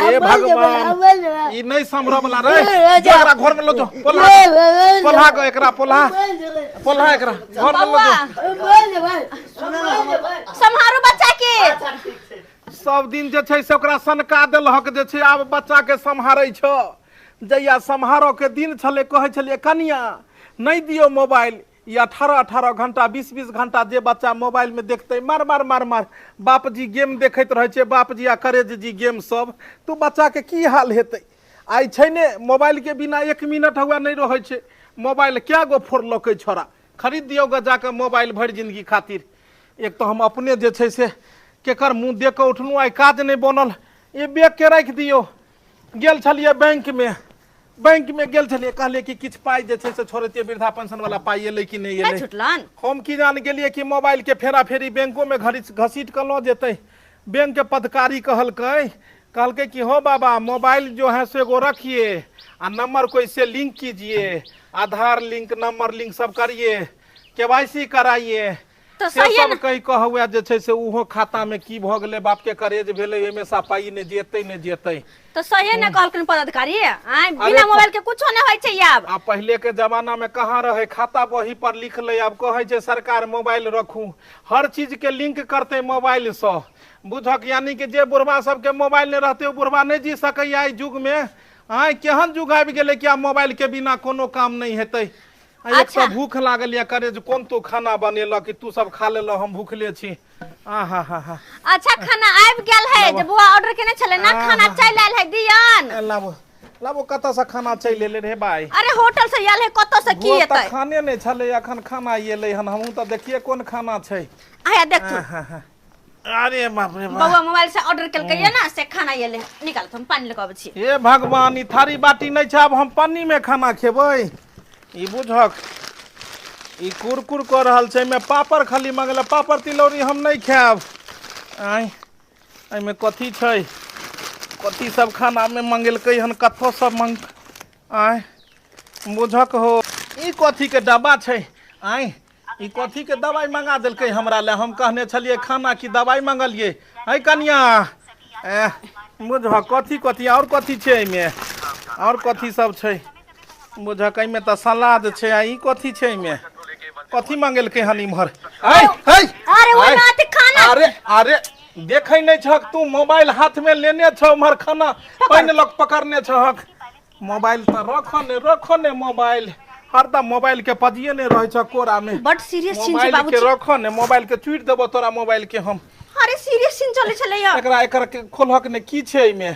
ए भगवान ई नहीं संभरो वाला रे एकरा घर में लो जो पोल्हा को एकरा पोल्हा एकरा घर में लो जो संभारो बच्चा के सब दिन जे छै से ओकरा सनका देलहक जे छै आब बच्चा के संभारै छ जइया संभारो के दिन छले कहै छले कनिया नहीं दियो मोबाइल ये 18 घंटा 20 घंटा जे बच्चा मोबाइल में देखते मार बाप जी गेम देखत रहे छे बाप जी आ करेज जी गेम सब तू बच्चा के की हाल हेतै आई छै ने मोबाइल के बिना 1 मिनट हुआ नहीं रहे छे मोबाइल क्या गो फोड़ लकै छोरा खरीद दियो ग जाके मोबाइल भर जिंदगी खातिर एक तो हम अपने जे छै से केकर मुंह देख के उठनु आई काज नहीं बनल ये बेग के रख दियो गेल छलिए बैंक में गेल छलिए कहले कि किछ पाई जे छै से छोड़ते वृद्धा पेंशन वाला पाई एले कि नहीं एले छुटलन हम की जान गेलिए कि मोबाइल के फेरा फेरी बैंकों में घसीट कर लो जेते बैंक के पदाधिकारी कहलके कि हो बाबा मोबाइल जो है से वो रखिए आ नंबर को इससे लिंक कीजिए आधार लिंक नंबर लिंक सब करिए केवाईसी कराइए तो से सब कही कहवे जे छै से उहो खाता में की भ गेले बाप के करेज भेले एमे सा पाई ने जेतै तो सही ने कहलकन पदाधिकारी आय बिना मोबाइल के कुछो नै होय छै अब आ पहले के जमाना में कहां रहे खाता बही पर लिख ले अब कहै छै सरकार मोबाइल रखू हर चीज के लिंक करते मोबाइल से बुझक यानी कि जे बुढ़वा सब के मोबाइल ने रहते वो बुढ़वा नहीं जी सकै आई युग में आय केहन युग आबि गेले कि मोबाइल के बिना कोनो काम नहीं हेतै एक तो भूख लागल या करे कौन तो खाना बनेला कि तू सब खा लेला हम भूखले छी आहा अच्छा खाना आबि गेल है जे बुआ ऑर्डर केने छले ना खाना चल आइल है दियन लाबो कत से खाना चल एले रे भाई अरे होटल से आइल है कत से की एतै खाने नहीं छले अखन खाना एले हन हमहू त देखिए कोन खाना छै आया देख तू अरे बाप रे बउआ मोबाइल से ऑर्डर केलकै ना से खाना एले निकाल हम पानी लेके आबै छी हे भगवान ई थारी बाटी नहीं छै अब हम पानी में खाना खेबै ई बुझक ई कुरकुर कर रहल छै में पापड़ खाली मंगल पापड़ तिलौरी हम नहीं खाएब आई आई में कथी छै कथी सब खाना में मंगेलकै हन कथो सब मंग आई बुझक हो ई कथी के डब्बा छै आई ई कथी के दवाई मंगा देलकै हमरा ले हम कहने छलिए खाना की दवाई मंगलिए है कन्या बुझ कथी कथी और कथी छै एमे और कथी सब छै बुझ एमे त सलाद छै आ ई कथी छै एमे कथी मंगेलकै हन इमहर अरे वो नाथ खाना अरे अरे देखै नहीं छक तू मोबाइल हाथ में लेने छ उमहर खाना पैन लग पकड़ने छक मोबाइल त रखो ने मोबाइल हरदम मोबाइल के पजिए नहीं रहे छ कोरा में बट सीरियस सीन छै मोबाइल बाबूजी के रखो ने मोबाइल के चुट देबो तोरा मोबाइल के हम अरे सीरियस सीन चले छले या एकरा के खोलहक ने की छै एमे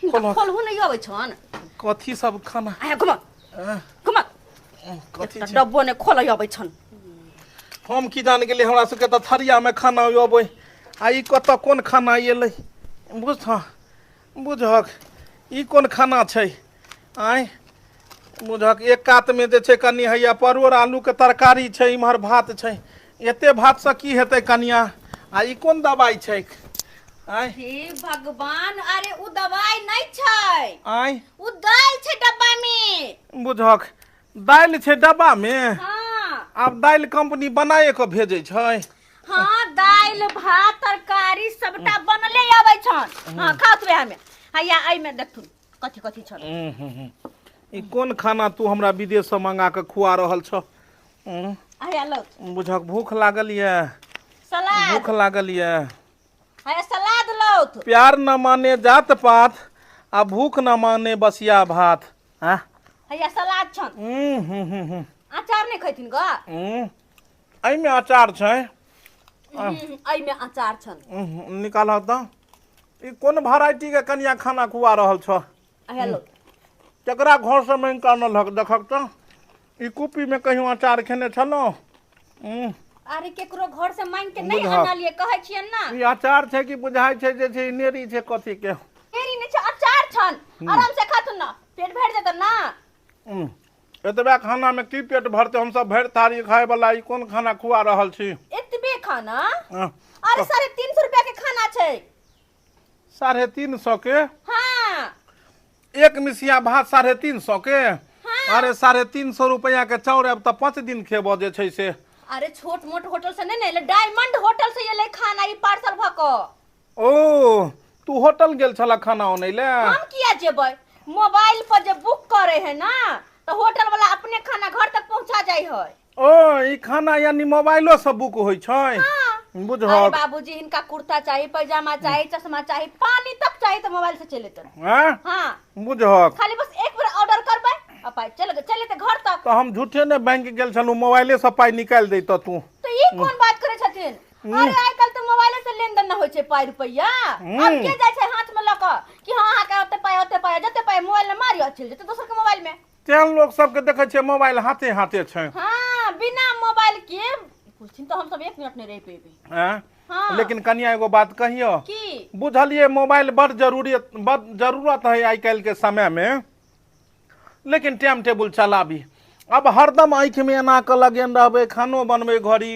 खोलहु नहीं आबै छन कथी सब खाना आया घुमा कथी छै डब्बो ने खोल आबै छन हम की जान गेली हमरा सबके त थरिया में खाना अबै आ ई कत कोन खाना एलै बुझक ई कोन खाना छै आय बुझक एक कात में जे छै कनी हैया परोर आलू के तरकारी छै इमहर भात छै एते भात से की हेतै कनिया आ ई कोन दवाई छै आय हे भगवान अरे उ दवाई नहीं छै आय उ दाल छै डब्बा में बुझक दाल छै डब्बा में हां आब दाल कंपनी बनाए के भेजै छै हां दाल भात तरकारी सबटा बनले आबै छन हां खात वे हमें हैया आई में देखथुन कथी कथी छन ई कोन खाना तू हमरा विदेश से मंगा के खुआ रहल छ हैया लो बुझक भूख लागल ये सलाद भूख लागल ये हैया सलाद लो प्यार न माने जात पात आ भूख न माने बसिया भात हां हैया सलाद छन अचार नहीं खैथिन ग आई में अचार छै आई में अचार छन निकाल त ई कोन वैरायटी के कनिया खाना खुआ रहल छ हैया लो केकरा घर से में कानल हक देखक त ई कुपी में कहियो अचार खेने छलो अरे केकरो घर से मांग के नहीं आनलिए कहै छियन ना ई अचार छै कि बुझाय छै जे छै नेरी छै कथी के नेरी नहीं छै अचार छन आराम से खातुन ना पेट भर जेत ना एतबे खाना में की पेट भरते हम सब भर थारी खाए वाला ई कोन खाना खुआ रहल छी एतबे खाना अरे 350 रुपया के खाना छै 350 के हां एक मिसिया भात 350 के अरे 350 रुपया के चाउर अब त 5 दिन खेबो जे छै से अरे छोट मोट होटल से नहीं ले डायमंड होटल से ये ले खाना ई पार्सल भको ओ तू होटल गेल छला खाना ओनै ले हम किया जेबै मोबाइल पर जे बुक करे है ना तो होटल वाला अपने खाना घर तक पहुंचा जाय है ओ ई खाना यानी मोबाइलो से बुक होय छै बुझ अरे बाबूजी इनका कुर्ता चाहिए पैजामा चाहिए चश्मा चाहिए पानी तक चाहिए तो मोबाइल से चले तो हां बुझ खाली बस एक बार ऑर्डर करबै पाई चले तो घर तक तो हम झूठे ने बैंक गेल छलु मोबाइले से पाई निकाल दे तो तू तो ई कोन बात करे छथिन अरे आइ कल तो मोबाइले से लेन देन न होय छै पाई रुपया अब के जाय छै हाथ में ल क कि हां हां के ओते पाई जते पाई मोबाइल में मारियो चल जते दोसर के मोबाइल में तेन लोग सब के देखे छै मोबाइल हाथे हाथे छै हां बिना मोबाइल के कुछ तो हम सब 1 मिनट नहीं रह पेबे हां लेकिन कनिया एगो बात कहियो की बुझलिए मोबाइल बड़ जरूरत है आई काल के समय में लेकिन टाइम टेबल चलाबी अब हरदम आँख में एना के लगेन रहबे खानो बनबे घड़ी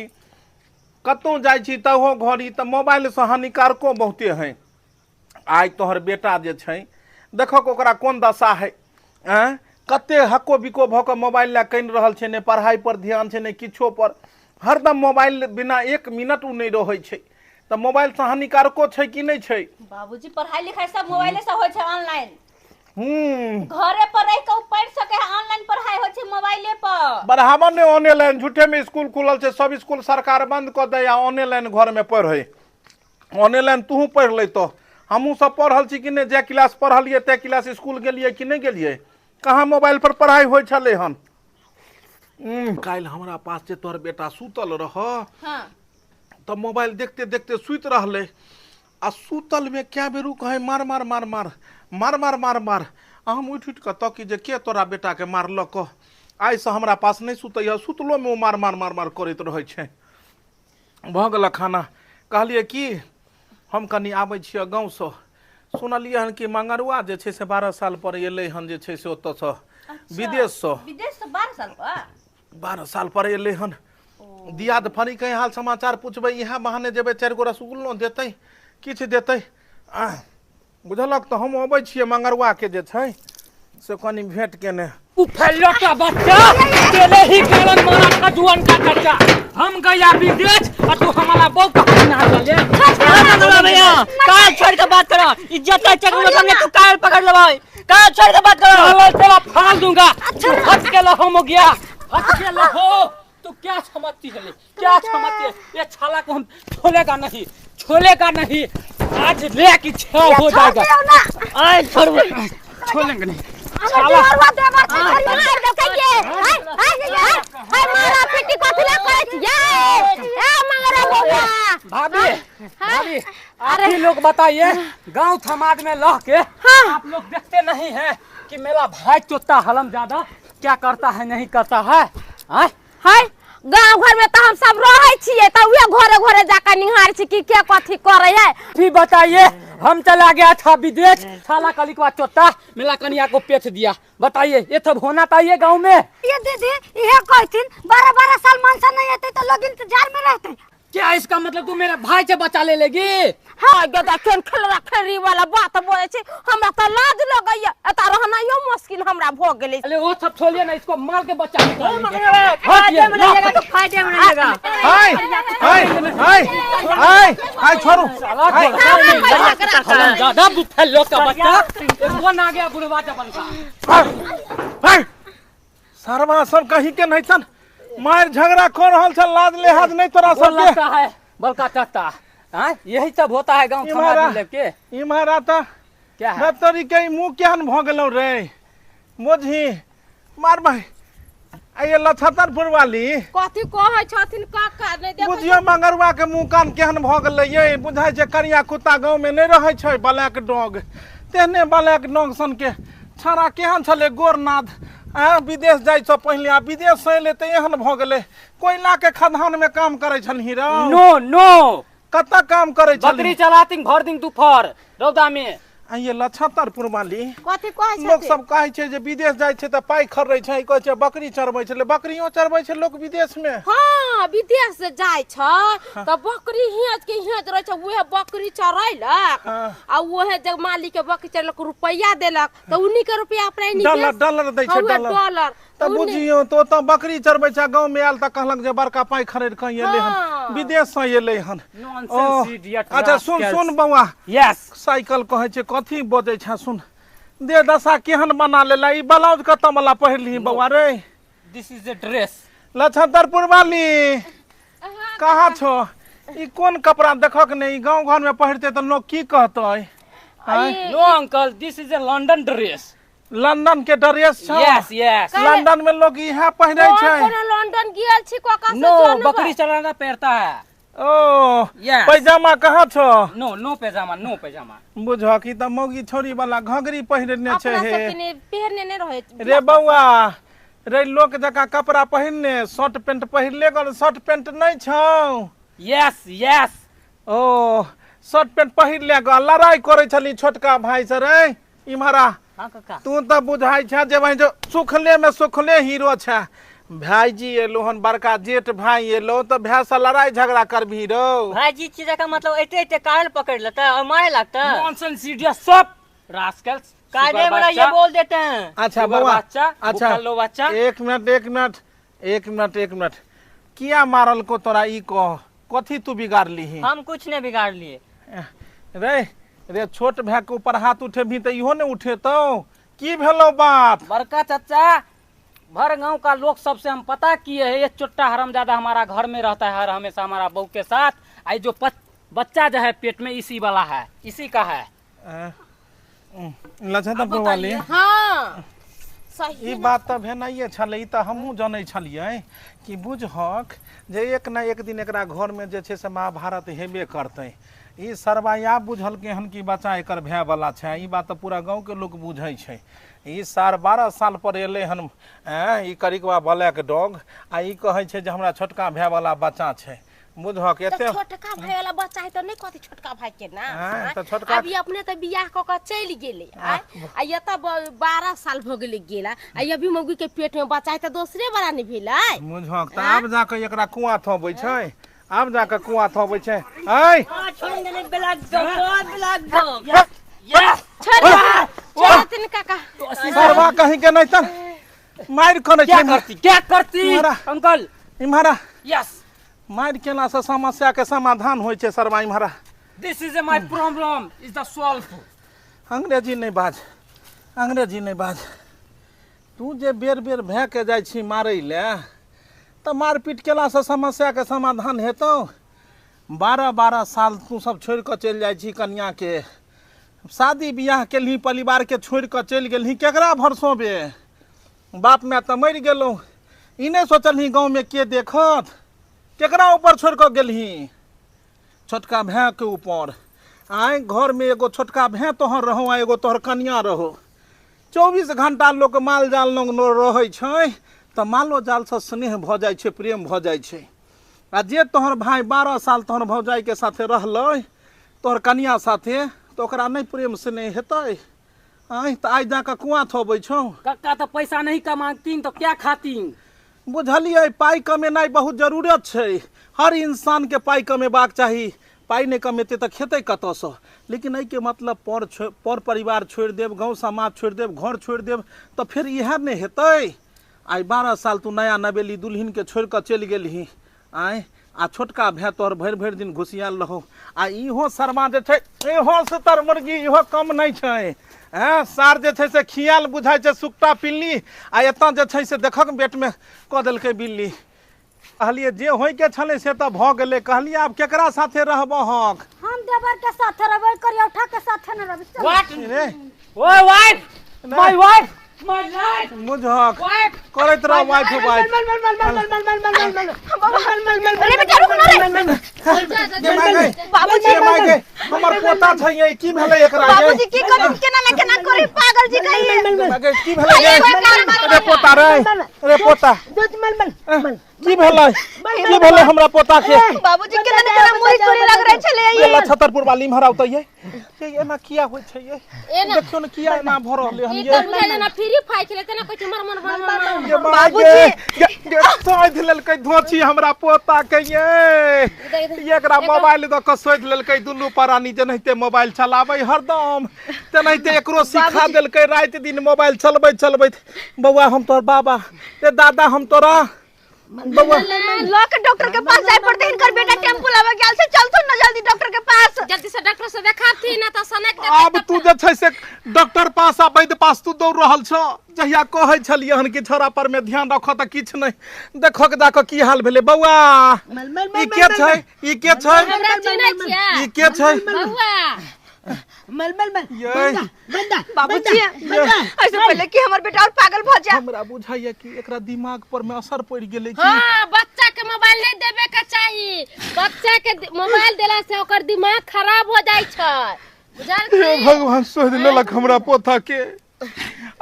कतौ जाय छी तहो घड़ी त मोबाइल से हानिकारको बहुते है आई तोहर बेटा जे छै देखक ओकरा कोन दशा है कते हक्को बिको भ के मोबाइल ला कइन रहल छै ने पढ़ाई पर ध्यान छै ने किछो पर हरदम मोबाइल बिना 1 मिनट उ नहीं रहै छै त मोबाइल से हानिकारको छै कि नहीं छै बाबूजी पढ़ाई लिखाई सब मोबाइले से होय छै ऑनलाइन घरे पर रह के पढ़ सके है ऑनलाइन पढ़ाई होय छै मोबाइले पर बढ़ावा ने ऑनलाइन झूठे में स्कूल खुलल छै सब स्कूल सरकार बंद क दे या ऑनलाइन घर में पढ़े ऑनलाइन तू पढ़ ले तो हमहू सब पढ़ल छी कि नहीं जे क्लास पढ़लिए ते क्लास स्कूल गेलिए कि नहीं गेलिए कहाँ मोबाइल पर पढ़ाई होय छले हन काल हमरा पास जे तोहर बेटा सुतल रह तो मोबाइल देखते देखते सुत रहले आ सुतल में क्या बेरू कहे मार मार मार मार मार मार मार मार हम उठ उठ के तकी जे के तोरा बेटा के मारलक आई से हमरा पास नहीं सुतै सुतलो में मार मार मार मार करैत रहे छै भ गेल खाना कहलिए कि हम कनी आबै छियै गाँव से सुनलिए हन कि मंगरुआ जे छै से 12 साल पर एलै हन जे छै से ओत से विदेश से 12 साल पर 12 साल पर एले हन दियाद फरी के हाल समाचार पूछबै इहा बहाने जेबै 4 गो रसगुल्लो देतै किछ देतै बुझलक तो हम अबै छियै मंगरवा के जे छै से कनी भेंट केने तू फैलो का बच्चा तेरे ही कारण मारा था जुआन का चाचा हम गया विदेश और तू हमारा बहू का ना चले भैया काल छोड़ के बात करो इज्जत है चक्कर में हमने तू काल पकड़ ले भाई काल छोड़ के बात करो चलो तेरा फाड़ दूंगा हट के लो हो गया हट के लो हो तू क्या समझती है क्या समझती है ये छाला को हम छोड़ेगा नहीं आज ले की छह हो जाएगा आए छोड़ेंगे नहीं भाभी आप ही लोग बताइए गांव समाज में लह के आप लोग देखते नहीं है कि मेरा भाई चोता हलम ज्यादा क्या करता है नहीं करता है गांव घर में तो हम सब रहे छिए तो वे घरे घरे जाकर निहार छी कि क्या कथी करे है फिर बताइए हम चला गया था विदेश साला कलिकवा चोता मेला कन्या को पेच दिया बताइए ये सब होना चाहिए गांव में ये दीदी ये कहथिन 12 साल मनसा नहीं आते तो लोग इंतजार में रहते क्या इसका मतलब तू मेरे भाई से बचा ले लेगी हां गदा खेलरी वाला बात बोले छी हमरा त लाज लगैया एता रहना यो मुश्किल हमरा भ गेलै अरे वो सब छोड़िए ना इसको मार के बचा फायदे में रहेगा तो फायदे में रहेगा हाय छोड़ो ज्यादा बुफेलो का बच्चा वो ना गया बुढ़वा चपन का सरवा सब कहीं के नहीं सन मार झगड़ा कर रहल छ लाज लिहाज नहीं तोरा सब लगता है बलका चाचा हां यही सब होता है गांव समाज में लेके ई मारा त क्या है मैं तोरी के मुंह केहन भ गेलौ रे मोझी मार भाई आये लछतरपुर वाली कथी कहै छथिन काका नहीं देख बुझियो मंगरवा के मुंह कान केहन भ गेलै ये बुझाय छै करिया कुत्ता गांव में नहीं रहै छै ब्लैक डॉग तेहने ब्लैक डॉग सन के छाड़ा केहन छले गोरनाथ विदेश जाय छ पहिले आ विदेश से ले त एहन भ गेलै कोयला के खदान में काम करे छलही रे नो कत काम करे छलही बकरी चलाती भर दिन दुपहर रौदा में ये लछतरपुर वाली कथी कहै छै लोग सब कहै छै जे विदेश जाय छै त पाई खर्रै छै कहै छै बकरी चरबै छै बकरियो चरबै छै लोग विदेश में हां विदेश से जाय छ त बकरी हियाज के हियाज रह छ ओहे बकरी चरैलक आ ओहे जग मालिक के बकरी चरलक रुपया देलक त उन्हीं के रुपया अपने निवेश डॉलर दै छै डॉलर त बुझियो तो त बकरी चरबै छै गांव में आयल त कहलक जे बड़का पाई खरीद के एले हन विदेश से एले हन अच्छा सुन बौआ यस साइकिल कहै छै कथी बजै छै सुन दे दशा केहन बना लेला ई ब्लाउज कत मला पहिरली बौआ रे दिस इज अ ड्रेस लछतरपुर वाली कहाँ छो ई कोन कपड़ा देखक नहीं गांव घर में पहिरते त लोग की कहतै no uncle this is a London dress London के ड्रेस छ यस लंदन में लोग यहाँ पहिरै छै कोनो लंदन गेल छी कोका से नो बकरी चलाना पड़ता है ओ पैजामा कहाँ छो नो पैजामा बुझ की त मौगी छोरी वाला घघरी पहिरने छै हे पहनने नहीं रहे रे बौआ रे लोक जका कपड़ा पहिरने शर्ट पैंट पहिरले गल शर्ट पैंट नहीं छौ यस ओ शर्ट पैंट पहिरले गल लड़ाई करे छली छोटका भाई से रे इमहरा तू त बुझाई छ जे भाई जो सुखले में सुखले हीरो छ भाईजी एलो हन बड़का जेठ भाई एलो तो भाई से लड़ाई झगड़ा करबी रो भाईजी चीज का मतलब एते काल पकड़ लेता और मारे लगता नॉनसेंस इडियट सब रास्कल्स कायदे में ये बोल देते हैं अच्छा बउआ अच्छा लो बच्चा एक मिनट किया मारल को तोरा ई कह कथी तू बिगाड़ ली हम कुछ नहीं बिगाड़ लिए रे छोट भाई के ऊपर हाथ उठेबी त इहो ने उठेतौ की भेलो बात बड़का चाचा भर गांव का लोग सबसे हम पता किए है ये चोट्टा हरामजादा हमारा घर में रहता है हर हमेशा हमारा बहू के साथ आई जो बच्चा जो है पेट में इसी वाला है इसी का है लछतरपुर वाली हां सही ई बात त भेनाइए छले ई त हमहू जानै छलियै कि बुझहक जे एक ना एक दिन एकरा घर में जे छै से महाभारत हेबे करतै ई सरवाया बुझल के हन की बच्चा एकर भय वाला छै ई बात त पूरा गांव के लोग बुझै छै ई 12 साल पर एले हन ई करिकवा ब्लैक डॉग आ ई कहै छै जे हमरा छोटका भय वाला बच्चा छै बुझक एते छोटका भाई वाला बच्चा है तो नहीं कहती छोटका भाई के ना हाँ, तो छोटका अभी अपने तो बियाह क के चल गेले आ ये तो 12 साल भ गेले गेला आ अभी मौगी के पेट में बच्चा है तो दूसरे बड़ा नहीं भेलै बुझक त आब जाके एकरा कुआं थबै छै आब जाके कुआं थबै छै ऐ छोड़ देने ब्लॉक दो ब्लॉक दो छोड़ तीन काका सरवा कहीं के नहीं त मार कने छै क्या करती अंकल इम्हारा यस मार केला से समस्या के समाधान होय छै सरवा इम्हारा this is my problem is the solve अंग्रेजी नहीं बाज तू जे बेर बेर भै के जाइ छी मारै ले त मारपीट केला से समस्या के समाधान हेतौ 12 साल तू सब छोड़ के चल जाइ छी कन्या के शादी बियाह केलही परिवार के छोड़ के चल गेलही केकरा भरसो बे बाप मैं तो मर गेलौ ई नहीं सोचलही गाँव में के देखत केकरा ऊपर छोड़ के गेलही छोटका भै के ऊपर आए घर में एगो छोटका भै तोहर रहो आ एगो तोहर कन्या रहो 24 घंटा लोग माल जाल लग रहे छै तो मालो जाल से स्नेह भ जाय छै प्रेम भ जाय छै आ जे तोहर भाई 12 साल तोहर भौजाई के साथे रहलै तोहर कन्या साथे तो ओकरा नहीं प्रेम स्नेह हेतै आए तो आज जाके कुआं थोबै छौ काका तो पैसा नहीं कमाती तो क्या खाती बुझलिए पाई कमेनाइ बहुत जरूरत छै हर इंसान के पाई कमेबाक चाही पाई नहीं कमेते तो खेते कत से लेकिन एहि के मतलब पर परिवार छोड़ देव गाँव समाज छोड़ देव घर छोड़ देव तो फिर यह नहीं हेतै आई 12 साल तू नया नवेली दुल्हन के छोड़ कर चल गेलही आए आ छोटका भै तोहर भरि दिन घुसियाल रहो आ इहो शर्मा जे छै इहो से तर मुर्गी इहो कम नहीं छै सार जे छै से खियाल बुझाइ छै सुक्ता पिल्ली आ एतऽ जे छै से देखक पेट में कऽ देलकै बिल्ली कहलिए जे होय के छले से तऽ भऽ गेलै कहलिए आब केकरा साथे रहबहक हम देवर के साथे रहबै करियौठा के साथे न रहबै व्हाट रे ओए wife my wife my life बुझक करैत रह वाइफ अरे बेटा रुक ना रे बाबूजी हमर पोता छै ये की भेलै एकरा बाबूजी की करू केना करी पागल जी कहिए की भेलै अरे पोता रे पोता की भेलै हमरा पोता के बाबूजी केना मुई चोरी लग रहे छले ये छतरपुर वाली महाराज तो ये एना किया होय छै ये देखियो न किया एना भ रहले हम ये बुझाइले ना फ्री फाइ खेले तना कहै मर बाबूजी सोध लेलकै धोची हमरा पोता के ये एकरा मोबाइल द के सोध लेलकै दुनू प्राणी जनाहिते मोबाइल चलाबै हरदम तनाहिते एकरो सिखा देलकै रात दिन मोबाइल चलबैत बौआ हम तोर बाबा ए दादा हम तोरा बौआ लोक डॉक्टर के पास जाय पड़ते इनकर बेटा टेम्पू लावे गेल से चल तो न जल्दी डॉक्टर के पास जल्दी से डॉक्टर से देखाती ना तो सनक अब तू जे छै से डॉक्टर पास आ वैद्य पास तू दौड़ रहल छ जहिया कहै छलिए हन कि छोरा पर में ध्यान रखो त किछ नहीं देखो के जाके की हाल भेले बौआ ई के छै हमरा चिन्है छियै ई के छै बौआ बाबूजी ऐसे पहले कि हमर बेटा और पागल भ जाए हमरा बुझाइए कि एकरा दिमाग पर में असर पड़ गेलै कि हां बच्चा के मोबाइल नहीं देबे के चाहिए बच्चा के मोबाइल देला से ओकर दिमाग खराब हो जाय छै बुझल भगवान सोध लेलक हमरा पोता के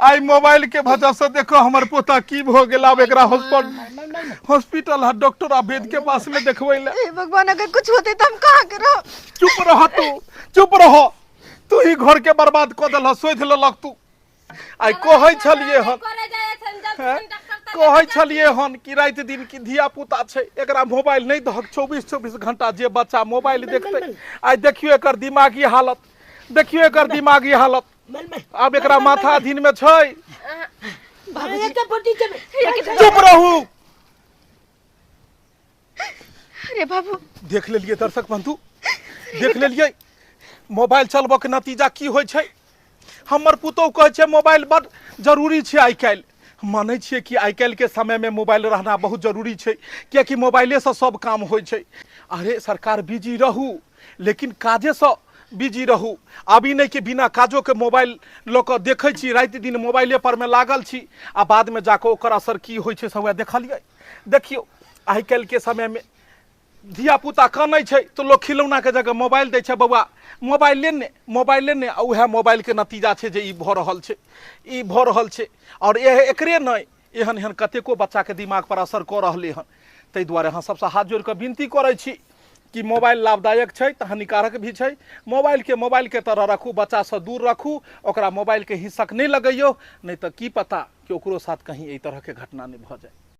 आई मोबाइल के वजह से देखो हमर पोता की भ गेल अब एकरा हॉस्पिटल है डॉक्टर आवेद के पास में देखबै ले हे भगवान अगर कुछ होते तो हम कहां के रह चुप रह तू ही घर के बर्बाद क देल सोध लेलक तू आई कहै छलिए हन कि रात दिन की धिया पुता छै एकरा मोबाइल नहीं दहक 24 घंटा जे बच्चा मोबाइल देखतै आई देखियो एकर दिमागी हालत अब एकरा माथा अधीन में छै चुप रहू अरे बाबू देख लेलिए दर्शक बंधु देख लेलिए मोबाइल चलबो के नतीजा की होय छै हमर पुतौ कहै छै मोबाइल बड़ जरूरी छै आइ काल्हि मानै छियै कि आइ काल्हि के समय में मोबाइल रहना बहुत जरूरी छै कियाकि मोबाइले से सब काम होय छै अरे सरकार बिजी रहू लेकिन काजे से बिजी रहू अभी नहीं कि बिना काजो के मोबाइल लोक देखै छी रात दिन मोबाइले पर में लागल छी आ बाद में जाके ओकर असर की होय छै सब देखलिए देखियो आइ काल्हि के समय में धिया पुता कानै छै तो लोग खिलौना के जगह मोबाइल दै छै बौआ मोबाइले ने उहे मोबाइल के नतीजा छै जे ई भ रहल छै और एकरे नहीं एहन कतेको बच्चा के दिमाग पर असर क रहले हन ताहि दुआरे अहाँ सबसँ हाथ जोड़ कऽ विनती करै छी कि मोबाइल लाभदायक छै तऽ हानिकारक भी छै। मोबाइल के तरह रखू, बच्चासँ दूर रखू, ओकरा मोबाइल के हिस्सक नहीं लगैयौ, नहीं तऽ की पता कि ओकरो साथ कहीं एहि तरह के घटना नहीं भऽ जाए।